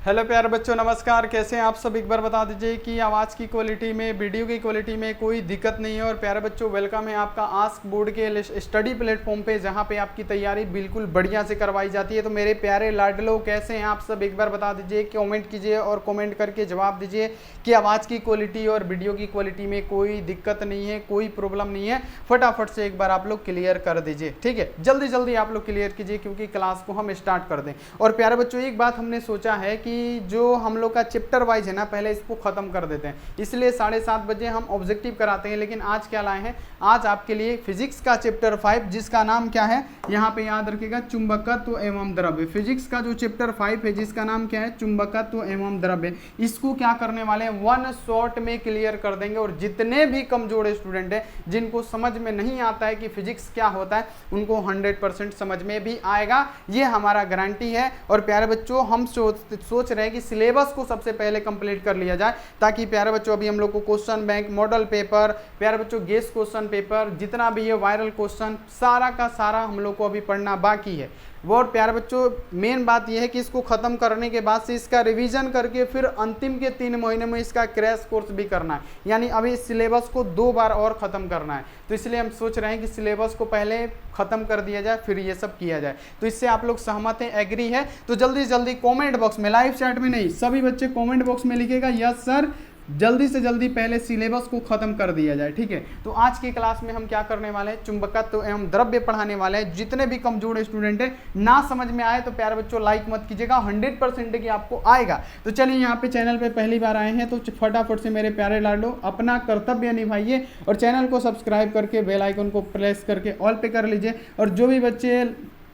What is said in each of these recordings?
Hello प्यारे बच्चों, नमस्कार। कैसे हैं आप सब? एक बार बता दीजिए कि आवाज़ की क्वालिटी में, वीडियो की क्वालिटी में कोई दिक्कत नहीं है। और प्यारे बच्चों, वेलकम है आपका आस्क बोर्ड के स्टडी प्लेटफॉर्म पे, जहां पे आपकी तैयारी बिल्कुल बढ़िया से करवाई जाती है। तो मेरे प्यारे लाडलो, कैसे हैं आप सब? एक बार बता दीजिए, कमेंट कीजिए और कमेंट करके जवाब दीजिए कि आवाज़ की क्वालिटी और वीडियो की क्वालिटी में कोई दिक्कत नहीं है, कोई प्रॉब्लम नहीं है। फटाफट से एक बार आप लोग क्लियर कर दीजिए, ठीक है? जल्दी जल्दी आप लोग क्लियर कीजिए क्योंकि क्लास को हम स्टार्ट कर दें। और प्यारे बच्चों, एक बात हमने सोचा है कि जो हम लोग का चैप्टर वाइज है ना, पहले इसको खत्म कर देते हैं, इसलिए 7:30 बजे हम ऑब्जेक्टिव कराते हैं। लेकिन आज क्या लाए हैं? आज आपके लिए फिजिक्स का चैप्टर 5, जिसका नाम क्या है, यहाँ पे याद रखिएगा, चुंबकत्व एवं द्रव्य। फिजिक्स का जो चैप्टर 5 है, जिसका नाम क्या है, चुंबकत्व एवं द्रव्य, इसको क्या करने वाले हैं, वन शॉट में क्लियर कर देंगे। और जितने भी कमजोर स्टूडेंट हैं, जिनको समझ में नहीं आता है कि फिजिक्स क्या होता है, उनको 100% समझ में भी आएगा, ये हमारा गारंटी है। और प्यारे बच्चों, हम सोच रहे हैं कि सिलेबस को सबसे पहले कंप्लीट कर लिया जाए, ताकि प्यारे बच्चों अभी हम लोग को क्वेश्चन बैंक, मॉडल पेपर, प्यारे बच्चों गेस क्वेश्चन पेपर, जितना भी है वायरल क्वेश्चन, सारा का सारा हम लोग को अभी पढ़ना बाकी है। वो और प्यारे बच्चों, मेन बात यह है कि इसको खत्म करने के बाद से इसका रिवीजन करके फिर अंतिम के 3 महीने में इसका क्रैश कोर्स भी करना है। यानी अभी इस सिलेबस को 2 बार और ख़त्म करना है। तो इसलिए हम सोच रहे हैं कि सिलेबस को पहले ख़त्म कर दिया जाए, फिर ये सब किया जाए। तो इससे आप लोग सहमत हैं, एग्री है? तो जल्दी से जल्दी कॉमेंट बॉक्स में, लाइव चैट में नहीं, सभी बच्चे कॉमेंट बॉक्स में लिखेगा यस सर, जल्दी से जल्दी पहले सिलेबस को खत्म कर दिया जाए, ठीक है? तो आज की क्लास में हम क्या करने वाले हैं, चुंबकत्व एवं द्रव्य पढ़ाने वाले हैं। जितने भी कमजोर स्टूडेंट हैं, ना समझ में आए तो प्यारे बच्चों लाइक मत कीजिएगा, 100% कि आपको आएगा। तो चलिए, यहाँ पे चैनल पे पहली बार आए हैं तो फटाफट से मेरे प्यारे लाडलो अपना कर्तव्य निभाइए और चैनल को सब्सक्राइब करके बेल आइकन को प्रेस करके ऑल पे कर लीजिए। और जो भी बच्चे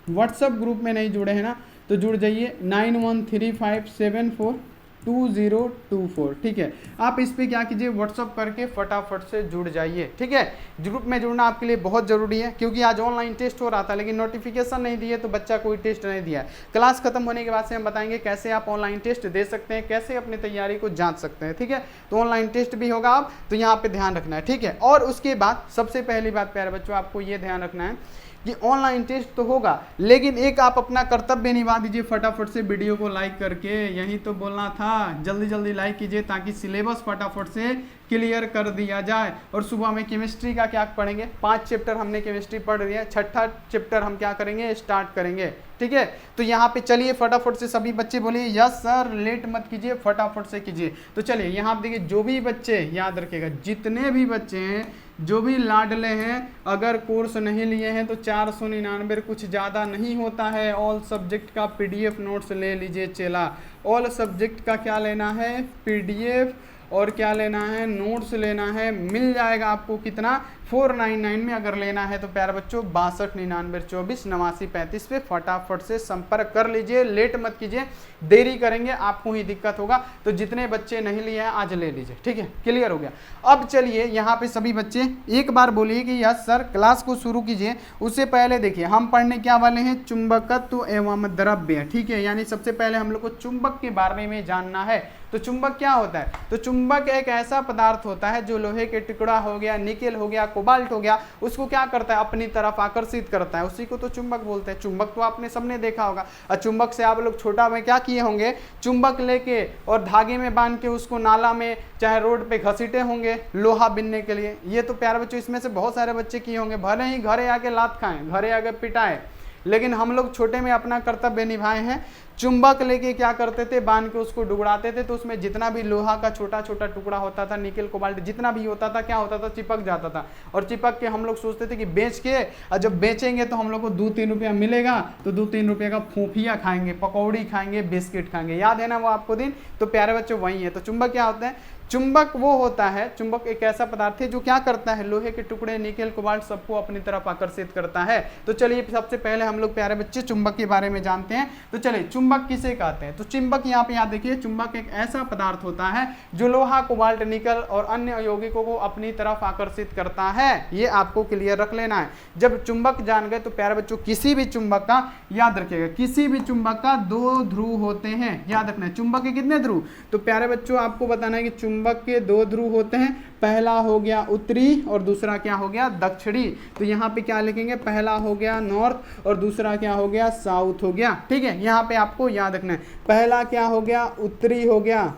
व्हाट्सएप ग्रुप में नहीं जुड़े हैं ना, तो जुड़ जाइए, 9135742024, ठीक है? आप इस पे क्या कीजिए, व्हाट्सअप करके फटाफट से जुड़ जाइए, ठीक है? ग्रुप में जुड़ना आपके लिए बहुत ज़रूरी है, क्योंकि आज ऑनलाइन टेस्ट हो रहा था, लेकिन नोटिफिकेशन नहीं दिए तो बच्चा कोई टेस्ट नहीं दिया। क्लास खत्म होने के बाद से हम बताएंगे कैसे आप ऑनलाइन टेस्ट दे सकते हैं, कैसे अपनी तैयारी को जांच सकते हैं, ठीक है? तो ऑनलाइन टेस्ट भी होगा आप, तो यहाँ पर ध्यान रखना है, ठीक है? और उसके बाद सबसे पहली बात प्यारे बच्चों, आपको ये ध्यान रखना है कि ऑनलाइन टेस्ट तो होगा, लेकिन एक आप अपना कर्तव्य निभा दीजिए फटाफट से वीडियो को लाइक करके। यही तो बोलना था, जल्दी जल्दी लाइक कीजिए ताकि सिलेबस फटाफट से क्लियर कर दिया जाए। और सुबह में केमिस्ट्री का क्या पढ़ेंगे, 5 चैप्टर हमने केमिस्ट्री पढ़ लिया, 6ठा चैप्टर हम क्या करेंगे, स्टार्ट करेंगे, ठीक है? तो यहाँ पे चलिए फटाफट से सभी बच्चे बोलिए यस सर, लेट मत कीजिए, फटाफट से कीजिए। तो चलिए यहाँ पे देखिए, जो भी बच्चे, याद रखिएगा, जितने भी बच्चे हैं, जो भी लाडले हैं, अगर कोर्स नहीं लिए हैं तो 499, कुछ ज़्यादा नहीं होता है। ऑल सब्जेक्ट का PDF नोट्स ले लीजिए चेला। ऑल सब्जेक्ट का क्या लेना है, PDF, और क्या लेना है, नोट्स लेना है। मिल जाएगा आपको कितना, 499 में अगर लेना है तो प्यारे बच्चों 6299248935 पे फटाफट से संपर्क कर लीजिए, लेट मत कीजिए, देरी करेंगे आपको ही दिक्कत होगा। तो जितने बच्चे नहीं लिए हैं आज ले लीजिए, ठीक है? क्लियर हो गया? अब चलिए यहाँ पे सभी बच्चे एक बार बोलिए कि यस सर, क्लास को शुरू कीजिए। उससे पहले देखिए, हम पढ़ने क्या वाले हैं, चुंबकत्व एवं द्रव्य, ठीक है? यानी सबसे पहले हम लोग को चुंबक के बारे में जानना है। तो चुंबक क्या होता है? तो चुंबक एक ऐसा पदार्थ होता है जो लोहे के टुकड़ा हो गया, निकेल हो गया, कोबाल्ट हो गया, उसको क्या करता है, अपनी तरफ आकर्षित करता है, उसी को तो चुंबक बोलते हैं। चुंबक तो आपने सबने देखा होगा। और चुंबक से आप लोग छोटा में क्या किए होंगे, चुंबक लेके और धागे में बांध के उसको नाला में चाहे रोड पे घसीटे होंगे लोहा बिनने के लिए। ये तो प्यारे बच्चों इसमें से बहुत सारे बच्चे किए होंगे, भले ही घरे आके लात खाएं, घरे आके पिटाएं, लेकिन हम लोग छोटे में अपना कर्तव्य निभाए हैं। चुंबक लेके क्या करते थे, बांध के उसको डुबराते थे, तो उसमें जितना भी लोहा का छोटा छोटा टुकड़ा होता था, निकेल कोबाल्ट जितना भी होता था, क्या होता था, चिपक जाता था। और चिपक के हम लोग सोचते थे कि बेच के, और जब बेचेंगे तो हम लोग को 2-3 रुपया मिलेगा, तो 2-3 रुपये का फोफिया खाएंगे, पकौड़ी खाएंगे, बिस्किट खाएंगे। याद है ना वो आपको दिन? तो प्यारे बच्चों वही है। तो चुंबक क्या होता है, चुंबक वो होता है, चुंबक एक ऐसा पदार्थ है जो क्या करता है, लोहे के टुकड़े, निकेल कोबाल्ट सबको अपनी तरफ आकर्षित करता है। तो चलिए सबसे पहले हम लोग प्यारे बच्चे चुंबक के बारे में जानते हैं। तो चलिए, चुंबक किसे कहते हैं? तो चुंबक यहाँ पे याद देखिए, चुंबक एक ऐसा पदार्थ होता है जो लोहा, कोबाल्ट, निकल और अन्य यौगिकों को अपनी तरफ आकर्षित करता है। ये आपको क्लियर रख लेना है। जब चुंबक जान गए तो प्यारे बच्चों, किसी भी चुंबक का, याद रखिएगा, किसी भी चुंबक का 2 ध्रुव होते हैं। याद रखना है, चुंबक के कितने ध्रुव? तो प्यारे बच्चों आपको बताना है कि चुंबक चुंबक के दो ध्रुव होते हैं, पहला हो गया उत्तरी और दूसरा क्या हो गया दक्षिणी। तो यहाँ पे क्या लिखेंगे, पहला हो गया नॉर्थ और दूसरा क्या हो गया साउथ हो गया। ठीक है, यहाँ पे आपको याद रखना है, पहला क्या हो गया उत्तरी हो गया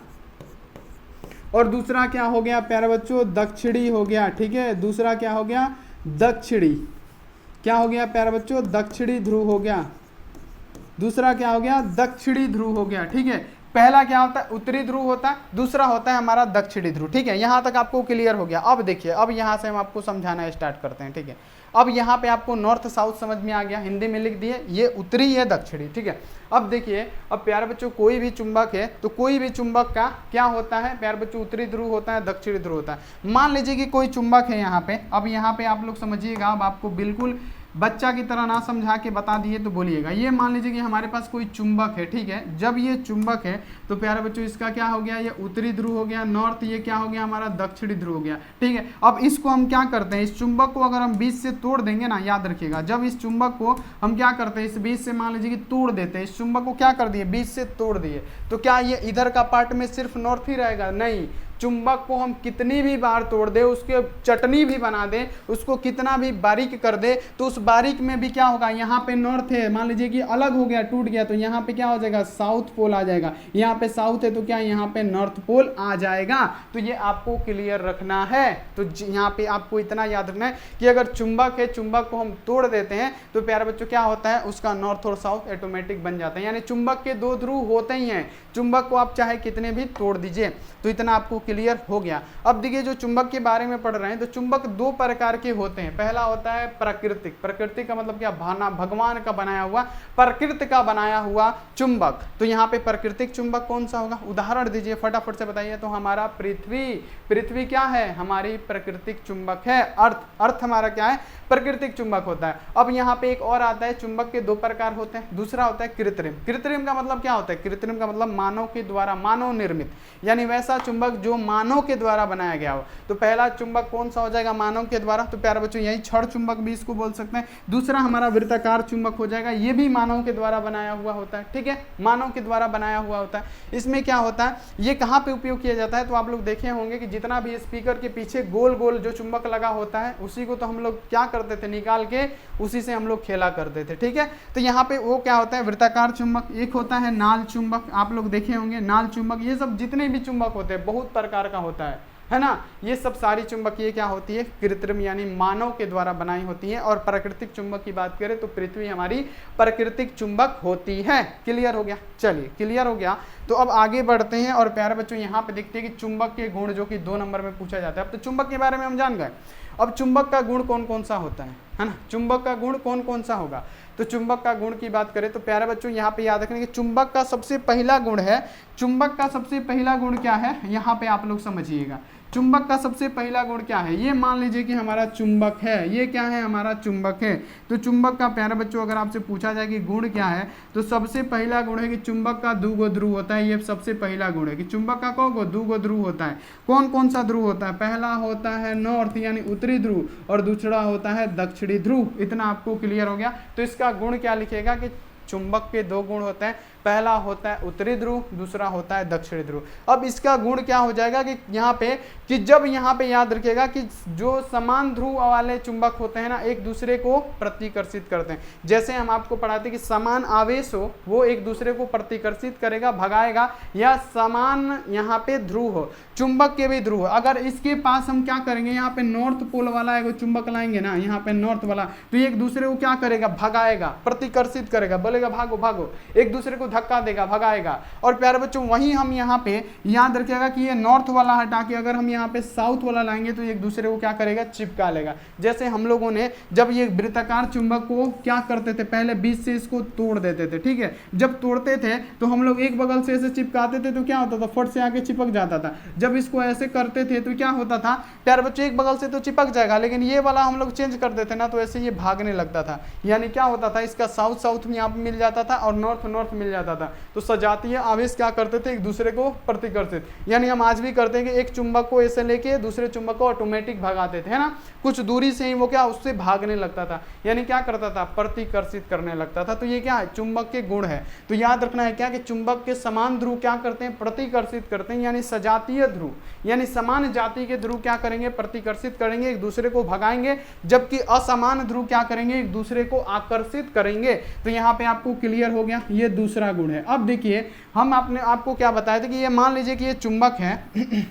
और दूसरा क्या हो गया प्यारे बच्चों दक्षिणी हो गया। ठीक है, दूसरा क्या हो गया दक्षिणी, क्या हो गया प्यारे बच्चों दक्षिणी ध्रुव हो गया, दूसरा क्या हो गया दक्षिणी ध्रुव हो गया। ठीक है, पहला क्या होता है उत्तरी ध्रुव होता है, दूसरा होता है हमारा दक्षिणी ध्रुव। ठीक है, यहां तक आपको क्लियर हो गया। अब देखिए, अब यहां से हम आपको समझाना स्टार्ट करते हैं। ठीक है, अब यहाँ पे आपको नॉर्थ साउथ समझ में आ गया, हिंदी में लिख दिए, ये उत्तरी है दक्षिणी। ठीक है, अब देखिए, अब प्यारे बच्चों कोई भी चुंबक है तो कोई भी चुंबक का क्या होता है प्यारे बच्चों उत्तरी ध्रुव होता है दक्षिणी ध्रुव होता है। मान लीजिए कि कोई चुंबक है यहाँ पे, अब यहाँ पे आप लोग समझिएगा, अब आपको बिल्कुल बच्चा की तरह ना समझा के बता दिए तो बोलिएगा। ये मान लीजिए कि हमारे पास कोई चुंबक है। ठीक है, जब ये चुंबक है तो प्यारे बच्चों इसका क्या हो गया, ये उत्तरी ध्रुव हो गया नॉर्थ, ये क्या हो गया हमारा दक्षिणी ध्रुव हो गया। ठीक है, अब इसको हम क्या करते हैं, इस चुंबक को अगर हम बीच से तोड़ देंगे ना, याद रखिएगा, जब इस चुंबक को हम क्या करते हैं इस बीच से मान लीजिए कि तोड़ देते हैं, इस चुंबक को क्या कर दिए बीच से तोड़ दिए, तो क्या ये इधर का पार्ट में सिर्फ नॉर्थ ही रहेगा, नहीं, चुंबक को हम कितनी भी बार तोड़ दे, उसके चटनी भी बना दे, उसको कितना भी बारीक कर दे, तो उस बारीक में भी क्या होगा, यहाँ पे नॉर्थ है मान लीजिए कि अलग हो गया टूट गया, तो यहाँ पे क्या हो जाएगा साउथ पोल आ जाएगा, यहाँ पे साउथ है तो क्या यहाँ पे नॉर्थ पोल आ जाएगा। तो ये आपको क्लियर रखना है। तो यहाँ पे आपको इतना याद रखना है कि अगर चुंबक है, चुंबक को हम तोड़ देते हैं तो प्यारे बच्चों क्या होता है उसका नॉर्थ और साउथ ऑटोमेटिक बन जाता है, यानी चुंबक के दो ध्रुव होते ही हैं, चुंबक को आप चाहे कितने भी तोड़ दीजिए। तो इतना आपको क्लियर हो गया। अब देखिए, जो चुंबक के बारे में पढ़ रहे हैं तो चुंबक दो प्रकार के होते हैं। पहला होता है प्राकृतिक, प्रकृति का मतलब क्या, भगवान का बनाया हुआ, प्रकृति का बनाया हुआ चुंबक। तो यहाँ पे प्राकृतिक चुंबक कौन सा होगा, उदाहरण दीजिए फटाफट से बताइए। तो हमारा पृथ्वी, पृथ्वी क्या है हमारी प्राकृतिक चुंबक है। अर्थ, अर्थ हमारा क्या है प्राकृतिक चुंबक होता है। अब यहाँ पे एक और आता है, चुंबक के दो प्रकार होते हैं, दूसरा होता है कृत्रिम। कृत्रिम का मतलब क्या होता है, कृत्रिम का मतलब मानव के द्वारा, मानव निर्मित, यानी वैसा चुंबक जो मानव के द्वारा बनाया गया हो। तो पहला चुंबक कौन सा हो जाएगा मानव के द्वारा, तो प्यारे बच्चों यही छड़ चुंबक भी इसको बोल सकते हैं। दूसरा हमारा वृत्ताकार चुंबक हो जाएगा, ये भी मानव के द्वारा बनाया हुआ होता है। ठीक है, मानव के द्वारा बनाया हुआ होता है। इसमें क्या होता है, ये कहाँ पे उपयोग किया जाता है, तो आप लोग देखे होंगे कि जितना भी स्पीकर के पीछे गोल गोल जो चुंबक लगा होता है, उसी को तो हम लोग क्या करते थे, निकाल के उसी से हम लोग खेला करते थे। ठीक है, तो यहाँ पे वो क्या होता है वृत्ताकार चुंबक, एक होता है नाल चुंबक, आप लोग देखे होंगे नाल चुंबक, ये सब जितने भी चुंबक होते हैं बहुत प्रकार का होता है ना, ये सब सारी चुंबकीय क्या होती है कृत्रिम, यानी मानव के द्वारा बनाई होती है। और प्राकृतिक चुंबक की बात करें तो पृथ्वी हमारी प्राकृतिक चुंबक होती है। क्लियर हो गया, चलिए क्लियर हो गया। तो अब आगे बढ़ते हैं और प्यारे बच्चों यहाँ पे देखते हैं कि चुंबक के गुण जो कि 2 नंबर में पूछा जाता है। अब तो चुंबक के बारे में हम जान गए, अब चुंबक का गुण कौन कौन सा होता है ना, चुंबक का गुण कौन कौन सा होगा। तो चुंबक का गुण की बात करें तो प्यारे बच्चों यहाँ पे याद रखने कि चुंबक का सबसे पहला गुण है, चुंबक का सबसे पहला गुण क्या है, यहाँ पे आप लोग समझिएगा। चुंबक का सबसे पहला गुण क्या है, ये मान लीजिए कि हमारा चुंबक है, ये क्या है हमारा चुंबक है। तो चुंबक का प्यारे बच्चों अगर आपसे पूछा जाए कि गुण क्या है, तो सबसे पहला गुण है कि चुंबक का 2 गो ध्रुव होता है। ये सबसे पहला गुण है कि चुंबक का को 2 गो ध्रुव होता है। कौन कौन सा ध्रुव होता है, पहला होता है नॉर्थ यानी उत्तरी ध्रुव और दूसरा होता है दक्षिणी ध्रुव। इतना आपको क्लियर हो गया। तो इसका गुण क्या लिखेगा कि चुंबक के 2 गुण होते हैं, पहला होता है उत्तरी ध्रुव, दूसरा होता है दक्षिणी ध्रुव। अब इसका गुण क्या हो जाएगा कि यहाँ पे कि जब यहाँ पे याद रखिएगा कि जो समान ध्रुव वाले चुंबक होते हैं ना, एक दूसरे को प्रतिकर्षित करते हैं। जैसे हम आपको पढ़ाते कि समान आवेश हो वो एक दूसरे को प्रतिकर्षित करेगा, भगाएगा, या समान यहाँ पे ध्रुव हो, चुंबक के भी ध्रुव, अगर इसके पास हम क्या करेंगे, यहाँ पे नॉर्थ पोल वाला एक चुंबक लाएंगे ना, यहाँ पे नॉर्थ वाला, तो एक दूसरे को क्या करेगा, भगाएगा, प्रतिकर्षित करेगा, बोलेगा भागो भागो, एक दूसरे को धक्का देगा, भगाएगा। और प्यारे बच्चों वहीं हम यहाँ पे याद रखिएगा कि ये नॉर्थ वाला हटा के अगर हम यहाँ पे साउथ वाला लाएंगे तो एक दूसरे को क्या करेगा, चिपका लेगा। जैसे हम लोगों ने जब ये वृत्ताकार चुंबक को क्या करते थे, पहले बीच से इसको तोड़ देते थे। ठीक है, जब तोड़ते थे तो हम लोग एक बगल से ऐसे चिपकाते थे तो क्या होता था, फट से आके चिपक जाता था। जब इसको ऐसे करते थे तो क्या होता था, प्यारे बच्चों एक बगल से तो चिपक जाएगा, लेकिन ये वाला हम लोग चेंज कर देते ना तो ऐसे ये भागने लगता था। यानी क्या होता था, इसका साउथ साउथ में यहाँ पे मिल जाता था और नॉर्थ नॉर्थ मिल जाता था। तो सजातीय आवेश क्या करते थे, एक दूसरे को प्रतिकर्षित, यानी हम आज भी करते हैं कि एक चुंबक को ऐसे लेके दूसरे चुंबक को ऑटोमेटिक भगाते थे, है ना, कुछ दूरी से ही वो क्या उससे भागने लगता था, यानी क्या करता था, प्रतिकर्षित करने लगता था। तो ये क्या है, चुंबक के गुण है। तो याद रखना है क्या कि चुंबक के समान ध्रुव क्या करते हैं, प्रतिकर्षित करते हैं, यानी सजातीय ध्रुव, यानी समान जाति के ध्रुव क्या करेंगे, प्रतिकर्षित करेंगे, एक दूसरे को भगाएंगे, जबकि असमान ध्रुव क्या करेंगे, एक दूसरे को आकर्षित करेंगे। तो यहाँ पे आपको क्लियर हो गया, ये दूसरा गुण है। अब देखिए हम आपको क्या बताए थे कि ये मान लीजिए कि ये चुंबक है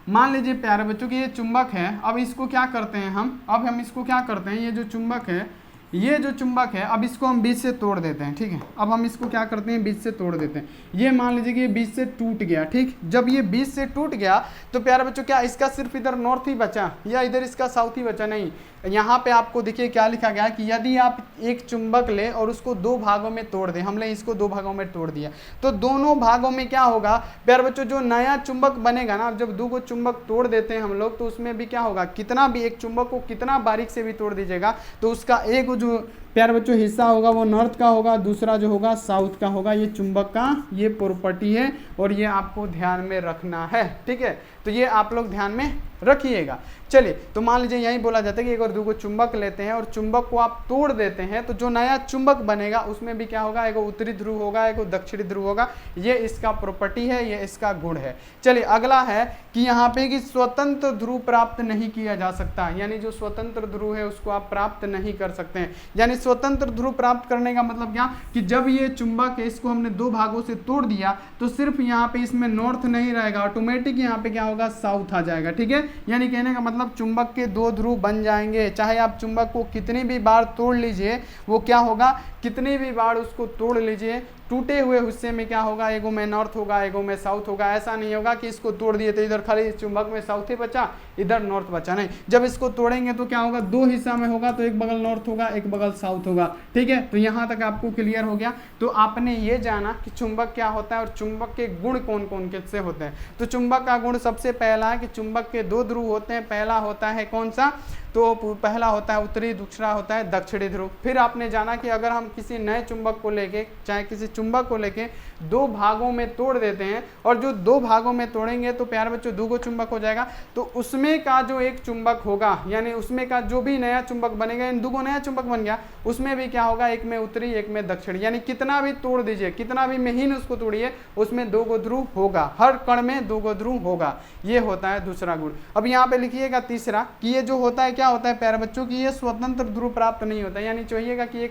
मान लीजिए प्यारे बच्चों कि ये चुंबक है। अब इसको क्या करते हैं हम इसको क्या करते हैं, ये जो चुंबक है अब इसको हम बीच से तोड़ देते हैं, ठीक है। अब हम इसको क्या करते हैं, बीच से तोड़ देते हैं। ये मान लीजिए कि ये बीच से टूट गया, ठीक। जब ये बीच से टूट गया तो प्यारे बच्चों क्या इसका सिर्फ इधर नॉर्थ ही बचा या इधर इसका साउथ ही बचा, नहीं। यहाँ पे आपको देखिए क्या लिखा गया है कि यदि आप एक चुंबक ले और उसको दो भागों में तोड़ दें, हमने इसको दो भागों में तोड़ दिया, तो दोनों भागों में क्या होगा प्यारे बच्चों, जो नया चुंबक बनेगा ना, जब दो को चुंबक तोड़ देते हैं हम लोग, तो उसमें भी क्या होगा, कितना भी एक चुंबक को कितना बारीक से भी तोड़ दीजिएगा तो उसका एक जो प्यारे बच्चों हिस्सा होगा वो नॉर्थ का होगा, दूसरा जो होगा साउथ का होगा। ये चुंबक का ये प्रॉपर्टी है और ये आपको ध्यान में रखना है, ठीक है। तो ये आप लोग ध्यान में रखिएगा। चलिए, तो मान लीजिए यही बोला जाता है कि एक और दो को चुंबक लेते हैं और चुंबक को आप तोड़ देते हैं, तो जो नया चुंबक बनेगा उसमें भी क्या होगा, एक उत्तरी ध्रुव होगा, एक दक्षिणी ध्रुव होगा। ये इसका प्रॉपर्टी है, ये इसका गुण है। चलिए अगला है कि यहाँ पे कि स्वतंत्र ध्रुव प्राप्त नहीं किया जा सकता, यानी जो स्वतंत्र ध्रुव है उसको आप प्राप्त नहीं कर सकते हैं। यानी स्वतंत्र ध्रुव प्राप्त करने का मतलब क्या कि जब ये चुंबक है इसको हमने दो भागों से तोड़ दिया तो सिर्फ यहाँ पे इसमें नॉर्थ नहीं रहेगा, ऑटोमेटिक यहाँ पे क्या होगा, साउथ आ जाएगा, ठीक है। यानी कहने का मतलब चुंबक के दो ध्रुव बन जाएंगे, चाहे आप चुंबक को कितनी भी बार तोड़ लीजिए, वो क्या होगा, कितनी भी बार उसको तोड़ लीजिए, टूटे हुए हिस्से में क्या होगा, एगो में नॉर्थ होगा, एगो में साउथ होगा। ऐसा नहीं होगा कि इसको तोड़ दिए तो इधर खाली चुंबक में साउथ ही बचा, इधर नॉर्थ बचा, नहीं। जब इसको तोड़ेंगे तो क्या होगा, दो हिस्सा में होगा, तो एक बगल नॉर्थ होगा, एक बगल साउथ होगा, ठीक है। तो यहाँ तक आपको क्लियर हो गया। तो आपने ये जाना कि चुंबक क्या होता है और चुंबक के गुण कौन कौन किससे होते हैं। तो चुंबक का गुण सबसे पहला है कि चुंबक के दो ध्रुव होते हैं। पहला होता है कौन सा, तो पहला होता है उत्तरी, दूसरा होता है दक्षिणी ध्रुव। फिर आपने जाना कि अगर हम किसी नए चुंबक को लेके, चाहे किसी चुंबक को लेके दो भागों में तोड़ देते हैं और जो दो भागों में तोड़ेंगे तो प्यारे बच्चों दो चुंबक हो जाएगा, तो उसमें का जो एक चुंबक होगा, यानी उसमें का जो भी नया चुंबक बनेगा, इन दो नया चुंबक बन गया, उसमें भी क्या होगा, एक में उत्तरी एक में दक्षिणी, यानी कितना भी तोड़ दीजिए, कितना भी महीन उसको तोड़िए, उसमें दो ध्रुव होगा, हर कण में दो ध्रुव होगा। ये होता है दूसरा गुण। अब यहाँ पे लिखिएगा तीसरा कि ये जो होता है क्या होता है प्यारे बच्चों की, ये स्वतंत्र ध्रुव प्राप्त नहीं होता, यानी चाहिएगा कि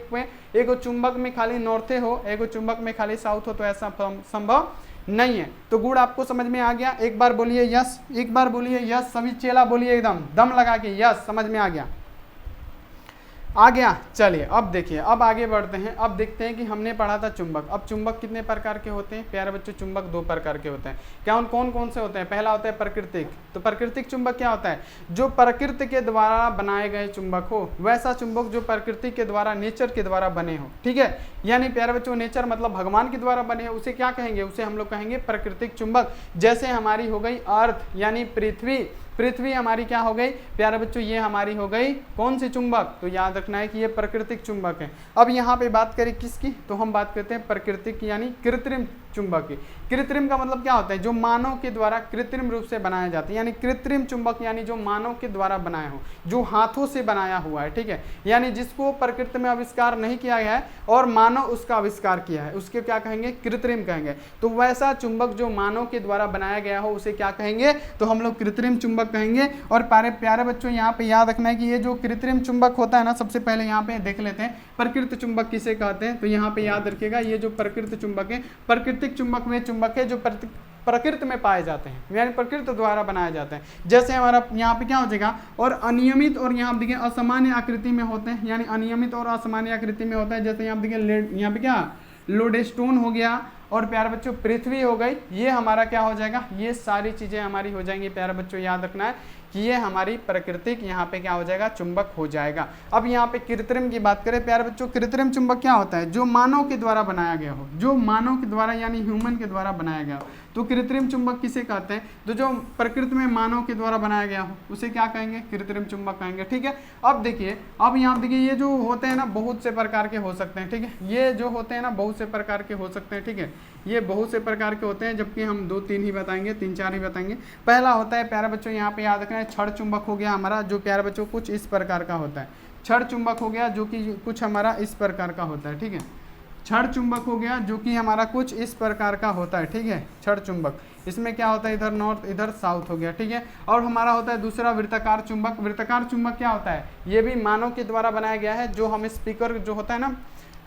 एक चुंबक में खाली नॉर्थ हो, एक चुंबक में खाली साउथ हो, तो ऐसा संभव नहीं है। तो गुण आपको समझ में आ गया। एक बार बोलिए यस, एक बार बोलिए यस, सभी चेला बोलिए एकदम दम लगा के यस, समझ में आ गया, आ गया। चलिए अब देखिए, अब आगे बढ़ते हैं। अब देखते हैं कि हमने पढ़ा था चुंबक। अब चुंबक कितने प्रकार के होते हैं प्यारे बच्चों, चुंबक दो प्रकार के होते हैं। क्या कौन कौन से होते हैं, पहला होता है प्राकृतिक। तो प्राकृतिक चुंबक क्या होता है, जो प्रकृति के द्वारा बनाए गए चुंबक हो, वैसा चुंबक जो प्रकृति के द्वारा, नेचर के द्वारा बने हो, ठीक है। यानी प्यारे बच्चों नेचर मतलब भगवान के द्वारा बने हो, उसे क्या कहेंगे, उसे हम लोग कहेंगे प्राकृतिक चुंबक। जैसे हमारी हो गई अर्थ यानी पृथ्वी हमारी क्या हो गई प्यारे बच्चों, ये हमारी हो गई कौन सी चुंबक, तो याद रखना है कि ये प्राकृतिक चुंबक है। अब यहाँ पे बात करें किसकी, तो हम बात करते हैं प्राकृतिक यानी कृत्रिम चुंबक की। कृत्रिम का मतलब क्या होता है, जो मानव के द्वारा कृत्रिम रूप से बनाया जाता है, यानी कृत्रिम चुंबक यानी जो मानव के द्वारा बनाया हो, जो हाथों से बनाया हुआ है, ठीक है। यानी जिसको प्रकृति में आविष्कार नहीं किया गया है और मानव उसका आविष्कार किया है, उसके क्या कहेंगे, कृत्रिम कहेंगे। तो वैसा चुंबक जो मानव के द्वारा बनाया गया हो उसे क्या कहेंगे, तो हम लोग कृत्रिम चुंबक कहेंगे। और प्यारे बच्चों यहाँ पे याद रखना है कि ये जो कृत्रिम चुंबक होता है ना, सबसे पहले यहाँ पे देख लेते हैं प्रकृति चुंबक किसे कहते हैं। तो यहाँ पे याद रखिएगा, ये जो प्रकृति चुंबक है, प्राकृतिक चुंबक वे चुंबक है जो प्रकृति में पाए जाते हैं, यानी प्रकृति द्वारा बनाए जाते हैं। जैसे हमारा यहाँ पे क्या हो जाएगा, और अनियमित और यहाँ देखिए असामान्य आकृति में होते हैं, यानी अनियमित और असामान्य आकृति में होता है। जैसे यहाँ देखिए, यहाँ पे क्या लोडेस्टोन हो गया और प्यारे बच्चों पृथ्वी हो गई, ये हमारा क्या हो जाएगा, ये सारी चीज़ें हमारी हो जाएंगी। प्यारे बच्चों याद रखना है कि ये हमारी प्राकृतिक यहाँ पे क्या हो जाएगा, चुंबक हो जाएगा। अब यहाँ पे कृत्रिम की बात करें प्यारे बच्चों, कृत्रिम चुंबक क्या होता है, जो मानव के द्वारा बनाया गया हो, जो मानव के द्वारा यानी ह्यूमन के द्वारा बनाया गया हो। तो कृत्रिम चुंबक किसे कहते हैं, तो जो प्रकृति में मानव के द्वारा बनाया गया हो उसे क्या कहेंगे, कृत्रिम चुंबक कहेंगे। ठीक है, अब देखिए, अब यहाँ देखिए ये जो होते हैं ना बहुत से प्रकार के हो सकते हैं। ठीक है, ये जो होते हैं ना बहुत से प्रकार के हो सकते हैं। ठीक है, ये बहुत से प्रकार के होते हैं, जबकि हम 2-3 ही बताएंगे, 3-4 ही बताएंगे। पहला होता है प्यारे बच्चों, यहाँ पे याद रखना है, छड़ चुंबक हो गया हमारा, जो प्यारे बच्चों कुछ इस प्रकार का होता है। छड़ चुंबक हो गया जो कि कुछ हमारा इस प्रकार का होता है। ठीक है, छड़ चुंबक हो गया जो कि हमारा कुछ इस प्रकार का होता है। ठीक है, छड़ चुंबक, इसमें क्या होता है, इधर नॉर्थ इधर साउथ हो गया। ठीक है, और हमारा होता है दूसरा वृत्ताकार चुंबक। वृत्ताकार चुंबक क्या होता है, ये भी मानव के द्वारा बनाया गया है, जो हम स्पीकर जो होता है ना,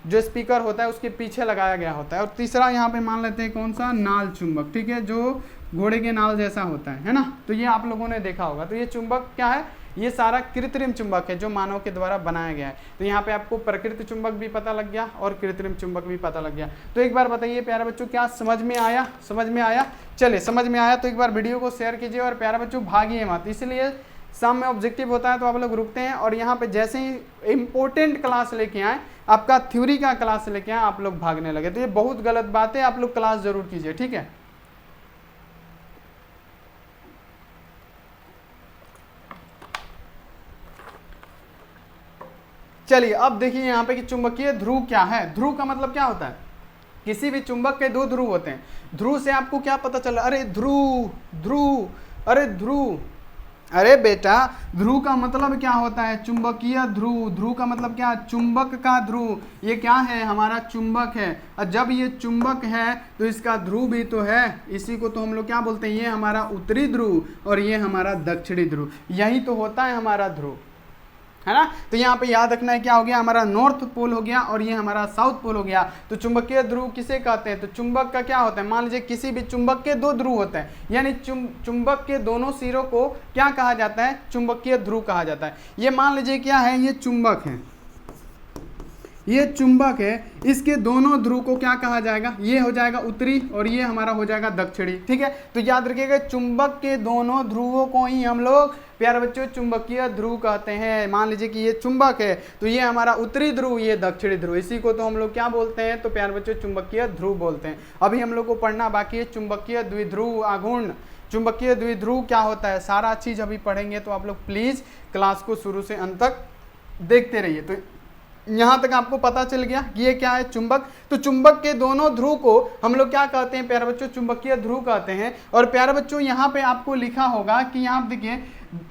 जो स्पीकर होता है उसके पीछे लगाया गया होता है। और तीसरा यहाँ पे मान लेते हैं कौन सा, नाल चुंबक। ठीक है, जो घोड़े के नाल जैसा होता है ना, तो ये आप लोगों ने देखा होगा। तो ये चुंबक क्या है, ये सारा कृत्रिम चुंबक है जो मानव के द्वारा बनाया गया है। तो यहाँ पे आपको प्रकृति चुंबक भी पता लग गया और कृत्रिम चुंबक भी पता लग गया। तो एक बार बताइए प्यारे बच्चों, क्या समझ में आया, समझ में आया? चलिए, समझ में आया तो एक बार वीडियो को शेयर कीजिए और प्यारे बच्चों भागिए मत, इसलिए शाम में ऑब्जेक्टिव होता है तो आप लोग रुकते हैं, और यहाँ पे जैसे ही इंपॉर्टेंट क्लास लेके आए, आपका थ्योरी का क्लास लेके आए, आप लोग भागने लगे, तो ये बहुत गलत बात है। आप लोग क्लास जरूर कीजिए। ठीक है, चलिए अब देखिए यहाँ पे कि चुंबकीय ध्रुव क्या है। ध्रुव का मतलब क्या होता है, किसी भी चुंबक के 2 ध्रुव होते हैं। ध्रुव से आपको क्या पता चला, अरे ध्रुव ध्रुव, अरे ध्रुव, अरे बेटा ध्रुव का मतलब क्या होता है, चुंबकीय ध्रुव। ध्रुव का मतलब क्या, चुंबक का ध्रुव। ये क्या है, हमारा चुंबक है, और जब ये चुंबक है तो इसका ध्रुव भी तो है, इसी को तो हम लोग क्या बोलते हैं, ये हमारा उत्तरी ध्रुव और ये हमारा दक्षिणी ध्रुव, यही तो होता है हमारा ध्रुव, है ना। तो यहाँ पे याद रखना है क्या हो गया, हमारा नॉर्थ पोल हो गया और ये हमारा साउथ पोल हो गया। तो चुंबकीय ध्रुव किसे कहते हैं, तो चुंबक का क्या होता है, मान लीजिए किसी भी चुंबक के 2 ध्रुव होते हैं, यानी चुंबक के दोनों सिरों को क्या कहा जाता है, चुंबकीय ध्रुव कहा जाता है। ये मान लीजिए क्या है, ये चुंबक है, ये चुंबक है, इसके दोनों ध्रुव को क्या कहा जाएगा, ये हो जाएगा उत्तरी और ये हमारा हो जाएगा दक्षिणी। ठीक है, तो याद रखिएगा चुंबक के दोनों ध्रुवों को ही हम लोग प्यारे बच्चों चुंबकीय ध्रुव कहते हैं। मान लीजिए कि ये चुंबक है तो ये हमारा उत्तरी ध्रुव, ये दक्षिणी ध्रुव, इसी को तो हम लोग क्या बोलते हैं, तो प्यारे बच्चों चुंबकीय ध्रुव बोलते हैं। अभी हम लोग को पढ़ना बाकी है चुंबकीय द्विध्रुव आघूर्ण। चुंबकीय द्विध्रुव क्या होता है, सारा चीज अभी पढ़ेंगे, तो आप लोग प्लीज क्लास को शुरू से अंत तक देखते रहिए। तो यहां तक आपको पता चल गया कि ये क्या है, चुंबक। तो चुंबक के दोनों ध्रुव को हम लोग क्या कहते हैं प्यारे बच्चों, चुंबकीय ध्रुव कहते हैं। और प्यारे बच्चों यहाँ पे आपको लिखा होगा कि यहाँ देखिए,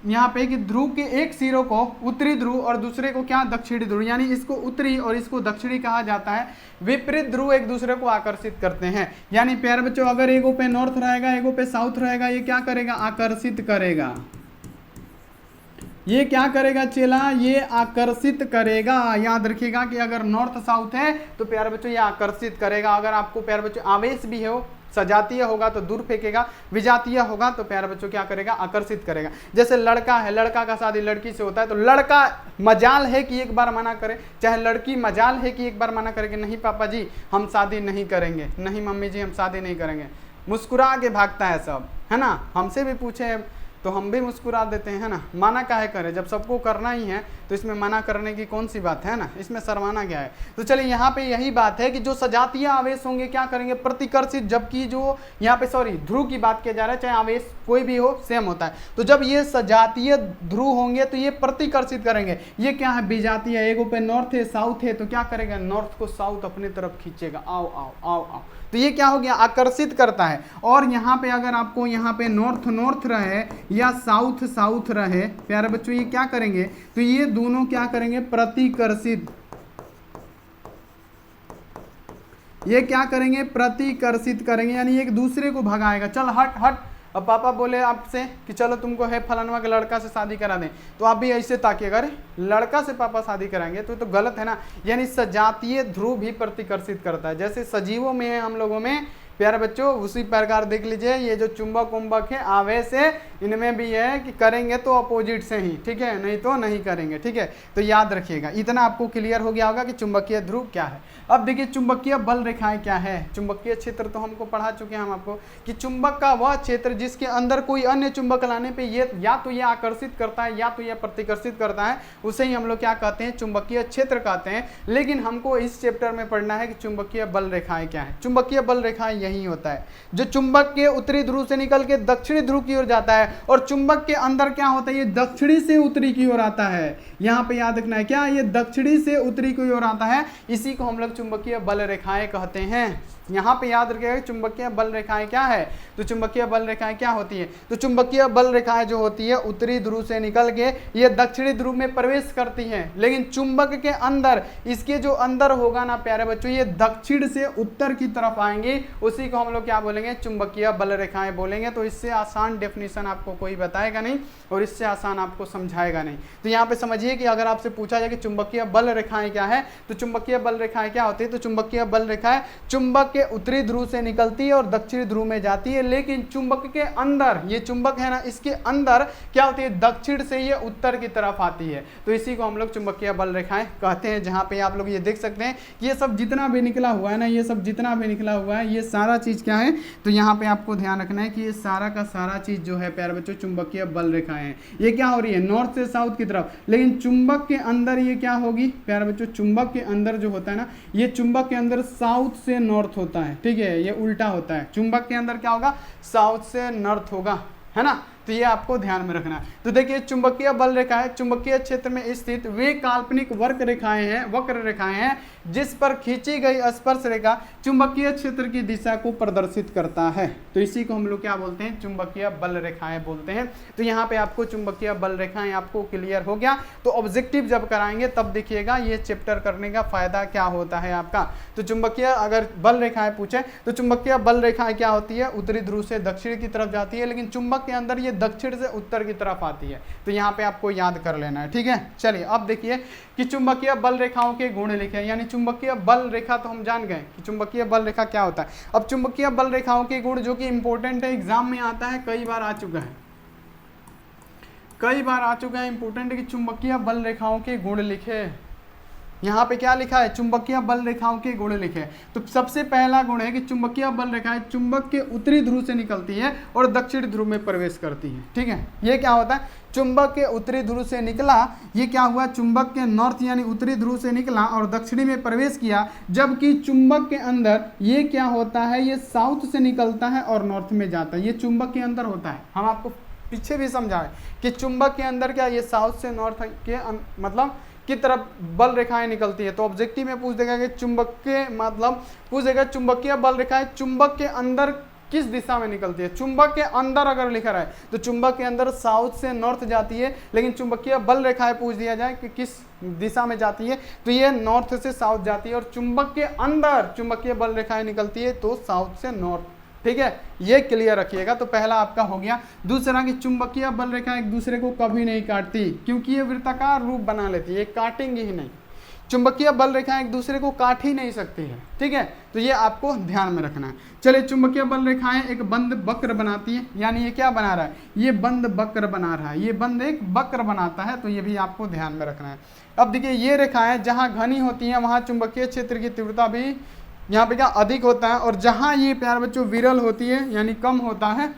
यहाँ पे कि ध्रुव के एक सिरों को उत्तरी ध्रुव और दूसरे को क्या, दक्षिणी ध्रुव, यानी इसको उत्तरी और इसको दक्षिणी कहा जाता है। विपरीत ध्रुव एक दूसरे को आकर्षित करते हैं, यानी प्यारे बच्चों अगर एगो पे नॉर्थ रहेगा एगो पे साउथ रहेगा, ये क्या करेगा, आकर्षित करेगा। ये क्या करेगा चेला, ये आकर्षित करेगा। याद रखिएगा कि अगर नॉर्थ साउथ है तो प्यारे बच्चों ये आकर्षित करेगा। अगर आपको प्यारे बच्चों आवेश भी हो, सजातीय होगा तो दूर फेंकेगा, विजातीय होगा तो प्यारे बच्चों क्या करेगा, आकर्षित करेगा। जैसे लड़का है, लड़का का शादी लड़की से होता है, तो लड़का मजाल है कि एक बार मना करे, चाहे लड़की मजाल है कि एक बार मना करे कि नहीं पापा जी हम शादी नहीं करेंगे, नहीं मम्मी जी हम शादी नहीं करेंगे, मुस्कुरा के भागता है सब, है ना। हमसे भी पूछे तो हम भी मुस्कुरा देते हैं, है ना। मना काहे करें, जब सबको करना ही है तो इसमें मना करने की कौन सी बात है ना, इसमें शर्माना क्या है। तो चलिए यहाँ पे यही बात है कि जो सजातीय आवेश होंगे क्या करेंगे, प्रतिकर्षित, जबकि जो यहाँ पे सॉरी ध्रुव की बात किया जा रहा है, चाहे आवेश कोई भी हो सेम होता है। तो जब ये सजातीय ध्रुव होंगे तो ये प्रतिकर्षित करेंगे। ये क्या है, विजातीय, एगो पे नॉर्थ है साउथ है, तो क्या करेगा, नॉर्थ को साउथ अपनी तरफ खींचेगा, आओ आओ आओ आओ, तो ये क्या हो गया, आकर्षित करता है। और यहाँ पे अगर आपको यहाँ पे नॉर्थ नॉर्थ रहे या साउथ साउथ रहे प्यारे बच्चों, ये क्या करेंगे, तो ये दोनों क्या करेंगे, प्रतिकर्षित, ये क्या करेंगे, प्रतिकर्षित करेंगे, यानी एक दूसरे को भगाएगा, चल हट हट। अब पापा बोले आपसे कि चलो तुमको है फलानवा के लड़का से शादी करा दें, तो आप भी ऐसे ताकिएगा, अरे लड़का से पापा शादी कराएंगे तो गलत है ना। यानी सजातीय ध्रुव भी प्रतिकर्षित करता है। जैसे सजीवों में है हम लोगों में प्यारे बच्चों उसी प्रकार देख लीजिए, ये जो चुंबक उम्बक है आवेश है, इनमें भी है कि करेंगे तो अपोजिट से ही, ठीक है, नहीं तो नहीं करेंगे, ठीक है। तो याद रखिएगा, इतना आपको क्लियर हो गया होगा कि चुंबकीय ध्रुव क्या है। अब देखिए चुंबकीय बल रेखाएं क्या है। चुंबकीय क्षेत्र तो हमको पढ़ा चुके हैं हम आपको कि चुंबक का वह क्षेत्र जिसके अंदर कोई अन्य चुंबक लाने पे ये या तो ये आकर्षित करता है या तो ये प्रतिकर्षित करता है, उसे ही हम लोग क्या कहते हैं, चुंबकीय क्षेत्र कहते हैं। लेकिन हमको इस चैप्टर में पढ़ना है कि चुंबकीय बल रेखाएं क्या है। चुंबकीय बल रेखाएं यही होता है जो चुंबक के उत्तरी ध्रुव से निकल के दक्षिणी ध्रुव की ओर जाता है, और चुंबक के अंदर क्या होता है, ये दक्षिणी से उत्तरी की ओर आता है। यहाँ पे याद रखना है क्या, ये दक्षिणी से उत्तरी की ओर आता है, इसी को हम लोग चुंबकीय बल रेखाएं कहते हैं। यहाँ पे याद रखिएगा चुंबकीय बल रेखाएं क्या है। तो चुंबकीय बल रेखाएं क्या होती है, तो चुंबकीय बल रेखाएं जो होती है उत्तरी ध्रुव से निकल के ये दक्षिणी ध्रुव में प्रवेश करती हैं, लेकिन चुंबक के अंदर, इसके जो अंदर होगा ना प्यारे बच्चों, ये दक्षिण से उत्तर की तरफ आएंगे, उसी को हम लोग क्या बोलेंगे, चुंबकीय बल रेखाएं बोलेंगे। तो इससे आसान डेफिनेशन आपको कोई बताएगा नहीं और इससे आसान आपको समझाएगा नहीं। तो यहाँ पे समझिए कि अगर आपसे पूछा जाए कि चुंबकीय बल रेखाएं क्या है, तो चुंबकीय बल रेखाएं क्या होती है, तो चुंबकीय बल रेखाएं चुंबक उत्तरी ध्रुव से निकलती है और दक्षिणी ध्रुव में जाती है, लेकिन चुंबक के अंदर, ये चुंबक है ना, इसके अंदर क्या होती है, दक्षिण से ये उत्तर की तरफ आती है। तो इसी को हम लोग चुंबकीय बल रेखाएं कहते हैं। जहां पे आप लोग ये देख सकते हैं कि ये सब जितना भी निकला हुआ है ना, ये सब जितना भी निकला हुआ है, ये सारा चीज क्या है, तो यहाँ पे आपको ध्यान रखना है कि ये सारा का सारा चीज जो है प्यारे बच्चों चुंबकीय बल रेखाएं हैं। ये क्या हो रही है, नॉर्थ से साउथ की तरफ, लेकिन चुंबक के अंदर ये क्या होगी प्यारे बच्चों, चुंबक के अंदर जो होता है ना, ये चुंबक के अंदर साउथ से नॉर्थ होता है, ठीक है, ये उल्टा होता है। चुंबक के अंदर क्या होगा, साउथ से नॉर्थ होगा, है ना। तो ये आपको ध्यान में रखना है। तो देखिए चुंबकीय बल रेखाएं चुंबकीय क्षेत्र में स्थित वे काल्पनिक वक्र रेखाएं हैं जिस पर खींची गई स्पर्श रेखा चुंबकीय क्षेत्र की दिशा को प्रदर्शित करता है। तो इसी को हम लोग क्या बोलते हैं, चुंबकीय बल रेखाएं बोलते हैं। तो यहाँ पे आपको चुंबकीय बल रेखाएं आपको क्लियर हो गया। तो ऑब्जेक्टिव जब कराएंगे तब देखिएगा ये चैप्टर करने का फायदा क्या होता है आपका। तो चुंबकीय अगर बल रेखाएं पूछे तो चुंबकीय बल रेखाएं क्या होती है, उत्तरी ध्रुव से दक्षिण की तरफ जाती है, लेकिन चुंबक के अंदर ये दक्षिण से उत्तर की तरफ आती है। तो यहाँ पे आपको याद कर लेना है, ठीक है। चलिए अब देखिए कि चुंबकीय बल रेखाओं के गुण लिखे, यानी चुंबकीय बल रेखा तो हम जान गए कि चुंबकीय बल रेखा क्या होता है। अब चुंबकीय बल रेखाओं के गुण जो कि इंपॉर्टेंट है, एग्जाम में आता है, कई बार आ चुका है, इंपॉर्टेंट है कि चुंबकीय बल रेखाओं के गुण लिखे। यहाँ पे क्या लिखा है, चुंबकीय बल रेखाओं के गुण लिखे। तो सबसे पहला गुण है कि चुंबकीय बल रेखाएं चुंबक के उत्तरी ध्रुव से निकलती है और दक्षिण ध्रुव में प्रवेश करती है, ठीक है। ये क्या होता है, चुंबक के उत्तरी ध्रुव से निकला, ये क्या हुआ, चुंबक के नॉर्थ यानी उत्तरी ध्रुव से निकला और दक्षिणी में प्रवेश किया, जबकि चुंबक के अंदर ये क्या होता है, ये साउथ से निकलता है और नॉर्थ में जाता है। ये चुंबक के अंदर होता है। हम आपको पीछे भी समझाए कि चुंबक के अंदर क्या, ये साउथ से नॉर्थ के मतलब की तरफ बल रेखाएं निकलती है। तो ऑब्जेक्टिव में पूछ देगा कि चुंबक के मतलब पूछ देगा चुंबकीय बल रेखाएं चुंबक के अंदर किस दिशा में निकलती है। चुंबक के अंदर अगर लिखा रहा है तो चुंबक के अंदर साउथ से नॉर्थ जाती है, लेकिन चुंबकीय बल रेखाएं पूछ दिया जाए कि किस दिशा में जाती है, तो ये नॉर्थ से साउथ जाती है, और चुंबक के अंदर चुंबकीय बल रेखाएं निकलती है तो साउथ से नॉर्थ, ठीक है। ये क्लियर रखिएगा। तो पहला आपका हो गया। दूसरा कि चुंबकीय बल रेखा एक दूसरे को कभी नहीं काटती, क्योंकि ये वृत्ताकार रूप बना लेती है, ये काटेंगी ही नहीं। चुंबकीय बल रेखा एक दूसरे को काट ही नहीं सकती है, ठीक है। तो ये आपको ध्यान में रखना है। चलिए चुंबकीय बल रेखाएं एक बंद वक्र बनाती है, यानी ये क्या बना रहा है, ये बंद वक्र बना रहा है, ये बंद एक वक्र बनाता है। तो ये भी आपको ध्यान में रखना है। अब देखिए ये रेखाएं जहाँ घनी होती हैं वहाँ चुंबकीय क्षेत्र की तीव्रता भी यहाँ पे क्या अधिक होता है, और जहाँ ये प्यारे बच्चों विरल होती है यानी कम होता है,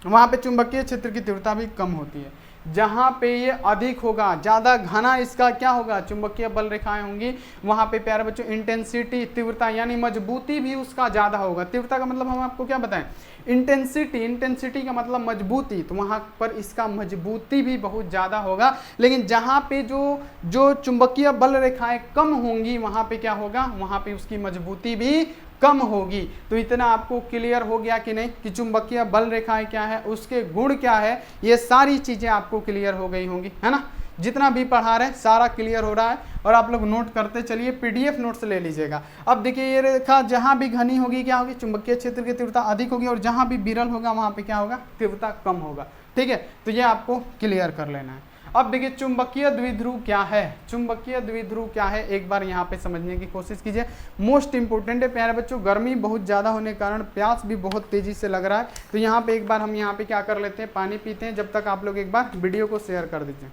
वहाँ पे चुंबकीय क्षेत्र की तीव्रता भी कम होती है। जहाँ पे ये अधिक होगा, ज़्यादा घना इसका क्या होगा, चुंबकीय बल रेखाएं होंगी, वहाँ पे प्यारे बच्चों इंटेंसिटी तीव्रता यानी मजबूती भी उसका ज़्यादा होगा। तीव्रता का मतलब हम आपको क्या बताएं, इंटेंसिटी का मतलब मजबूती, तो वहाँ पर इसका मजबूती भी बहुत ज़्यादा होगा। लेकिन जहाँ पे जो चुंबकीय बल रेखाएं कम होंगी वहाँ पे क्या होगा, वहाँ पे उसकी मजबूती भी कम होगी। तो इतना आपको क्लियर हो गया कि नहीं कि चुंबकीय बल रेखाएं क्या है, उसके गुण क्या है, ये सारी चीज़ें आपको क्लियर हो गई होंगी, है ना। जितना भी पढ़ा रहे सारा क्लियर हो रहा है, और आप लोग नोट करते चलिए, पीडीएफ नोट्स ले लीजिएगा। अब देखिए ये रेखा जहाँ भी घनी होगी क्या होगी, चुंबकीय क्षेत्र की तीव्रता अधिक होगी, और जहाँ भी विरल होगा वहाँ पे क्या होगा, तीव्रता कम होगा, ठीक है। तो ये आपको क्लियर कर लेना है। अब देखिए चुंबकीय द्विध्रुव क्या है, चुंबकीय द्विध्रुव क्या है एक बार यहाँ पे समझने की कोशिश कीजिए। मोस्ट इंपोर्टेंट है प्यारे बच्चों, गर्मी बहुत ज़्यादा होने के कारण प्यास भी बहुत तेज़ी से लग रहा है, तो यहाँ पे एक बार हम यहाँ पे क्या कर लेते हैं, पानी पीते हैं, जब तक आप लोग एक बार वीडियो को शेयर कर दीजिए।